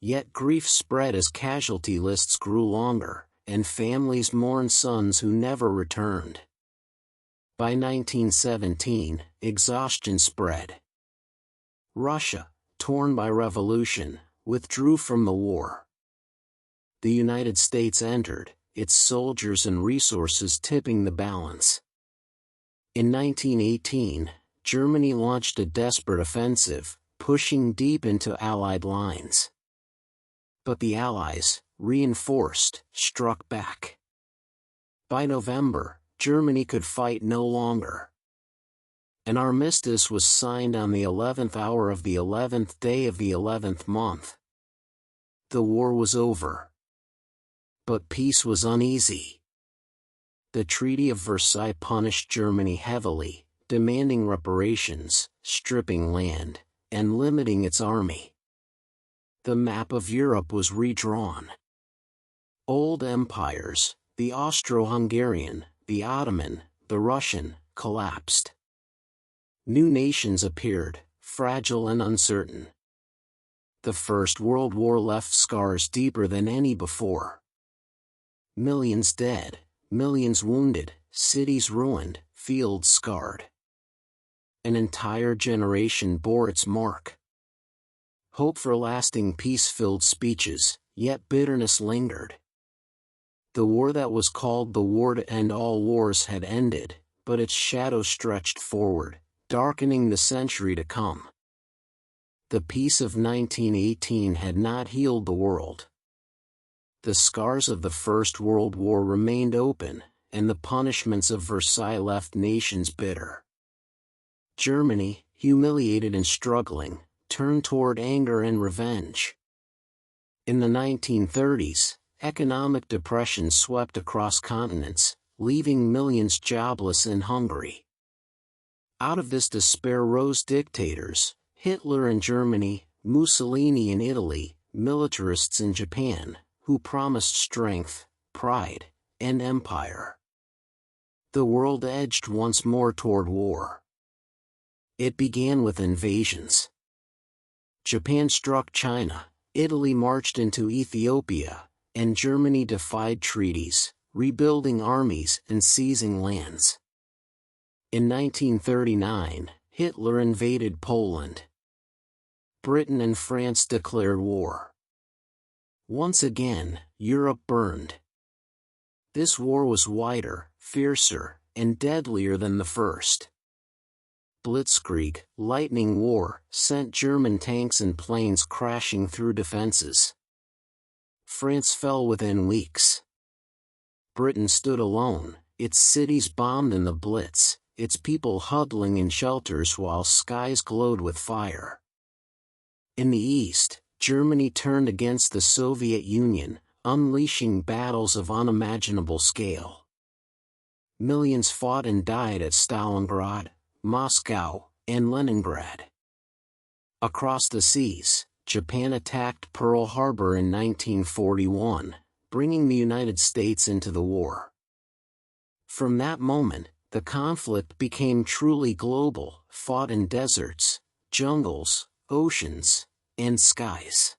Yet grief spread as casualty lists grew longer, and families mourned sons who never returned. By 1917, exhaustion spread. Russia, torn by revolution, withdrew from the war. The United States entered, its soldiers and resources tipping the balance. In 1918, Germany launched a desperate offensive, pushing deep into Allied lines. But the Allies, reinforced, struck back. By November, Germany could fight no longer. An armistice was signed on the 11th hour of the 11th day of the 11th month. The war was over. But peace was uneasy. The Treaty of Versailles punished Germany heavily, demanding reparations, stripping land, and limiting its army. The map of Europe was redrawn. Old empires, the Austro-Hungarian, the Ottoman, the Russian, collapsed. New nations appeared, fragile and uncertain. The First World War left scars deeper than any before. Millions dead, millions wounded, cities ruined, fields scarred. An entire generation bore its mark. Hope for lasting peace filled speeches, yet bitterness lingered. The war that was called the war to end all wars had ended, but its shadow stretched forward, darkening the century to come. The peace of 1918 had not healed the world. The scars of the First World War remained open, and the punishments of Versailles left nations bitter. Germany, humiliated and struggling, turned toward anger and revenge. In the 1930s, economic depression swept across continents, leaving millions jobless and hungry. Out of this despair rose dictators, Hitler in Germany, Mussolini in Italy, militarists in Japan, who promised strength, pride, and empire. The world edged once more toward war. It began with invasions. Japan struck China, Italy marched into Ethiopia, and Germany defied treaties, rebuilding armies and seizing lands. In 1939, Hitler invaded Poland. Britain and France declared war. Once again, Europe burned. This war was wider, fiercer, and deadlier than the first. Blitzkrieg, lightning war, sent German tanks and planes crashing through defenses. France fell within weeks. Britain stood alone, its cities bombed in the Blitz, its people huddling in shelters while skies glowed with fire. In the East, Germany turned against the Soviet Union, unleashing battles of unimaginable scale. Millions fought and died at Stalingrad, Moscow, and Leningrad. Across the seas, Japan attacked Pearl Harbor in 1941, bringing the United States into the war. From that moment, the conflict became truly global, fought in deserts, jungles, oceans, and skies.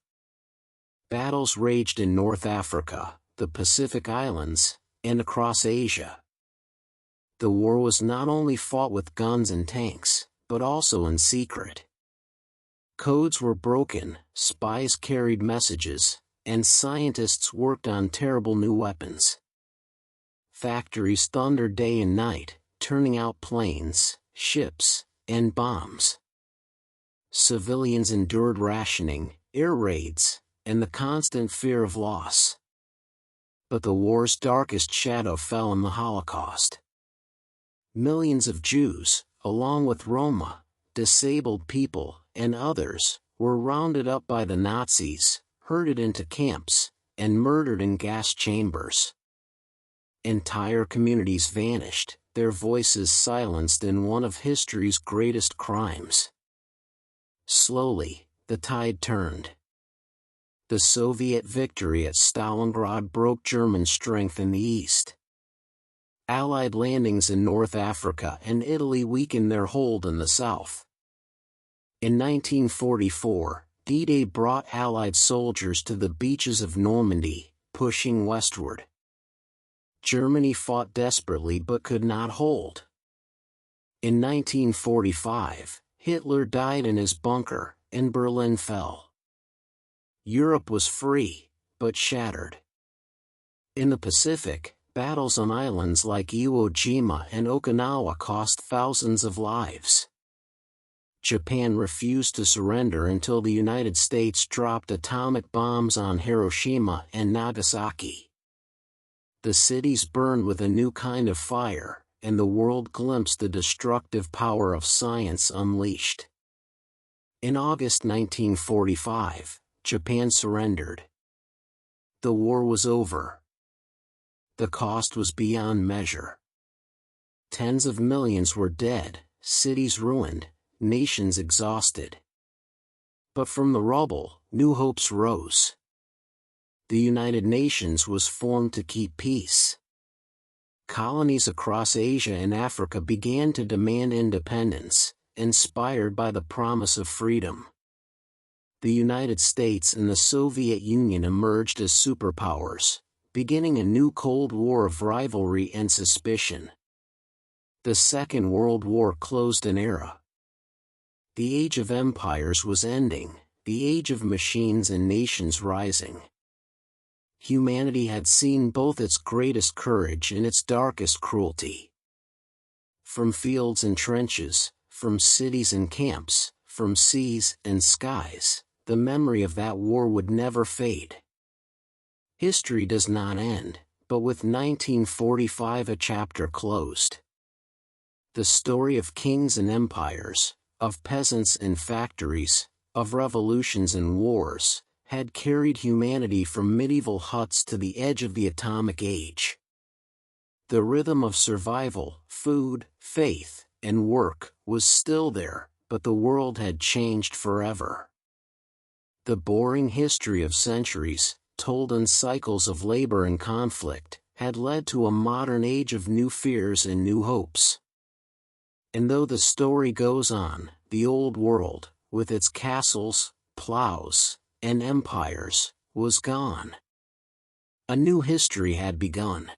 Battles raged in North Africa, the Pacific Islands, and across Asia. The war was not only fought with guns and tanks, but also in secret. Codes were broken, spies carried messages, and scientists worked on terrible new weapons. Factories thundered day and night, turning out planes, ships, and bombs. Civilians endured rationing, air raids, and the constant fear of loss. But the war's darkest shadow fell in the Holocaust. Millions of Jews, along with Roma, disabled people, and others, were rounded up by the Nazis, herded into camps, and murdered in gas chambers. Entire communities vanished, their voices silenced in one of history's greatest crimes. Slowly, the tide turned. The Soviet victory at Stalingrad broke German strength in the east. Allied landings in North Africa and Italy weakened their hold in the south. In 1944, D-Day brought Allied soldiers to the beaches of Normandy, pushing westward. Germany fought desperately but could not hold. In 1945, Hitler died in his bunker, and Berlin fell. Europe was free, but shattered. In the Pacific, battles on islands like Iwo Jima and Okinawa cost thousands of lives. Japan refused to surrender until the United States dropped atomic bombs on Hiroshima and Nagasaki. The cities burned with a new kind of fire, and the world glimpsed the destructive power of science unleashed. In August 1945, Japan surrendered. The war was over. The cost was beyond measure. Tens of millions were dead, cities ruined, nations exhausted. But from the rubble, new hopes rose. The United Nations was formed to keep peace. Colonies across Asia and Africa began to demand independence, inspired by the promise of freedom. The United States and the Soviet Union emerged as superpowers, beginning a new Cold War of rivalry and suspicion. The Second World War closed an era. The age of empires was ending, the age of machines and nations rising. Humanity had seen both its greatest courage and its darkest cruelty. From fields and trenches, from cities and camps, from seas and skies, the memory of that war would never fade. History does not end, but with 1945 a chapter closed. The story of kings and empires, of peasants and factories, of revolutions and wars, had carried humanity from medieval huts to the edge of the atomic age. The rhythm of survival, food, faith, and work was still there, but the world had changed forever. The boring history of centuries, told in cycles of labor and conflict, had led to a modern age of new fears and new hopes. And though the story goes on, the old world, with its castles, plows, and empires, was gone. A new history had begun.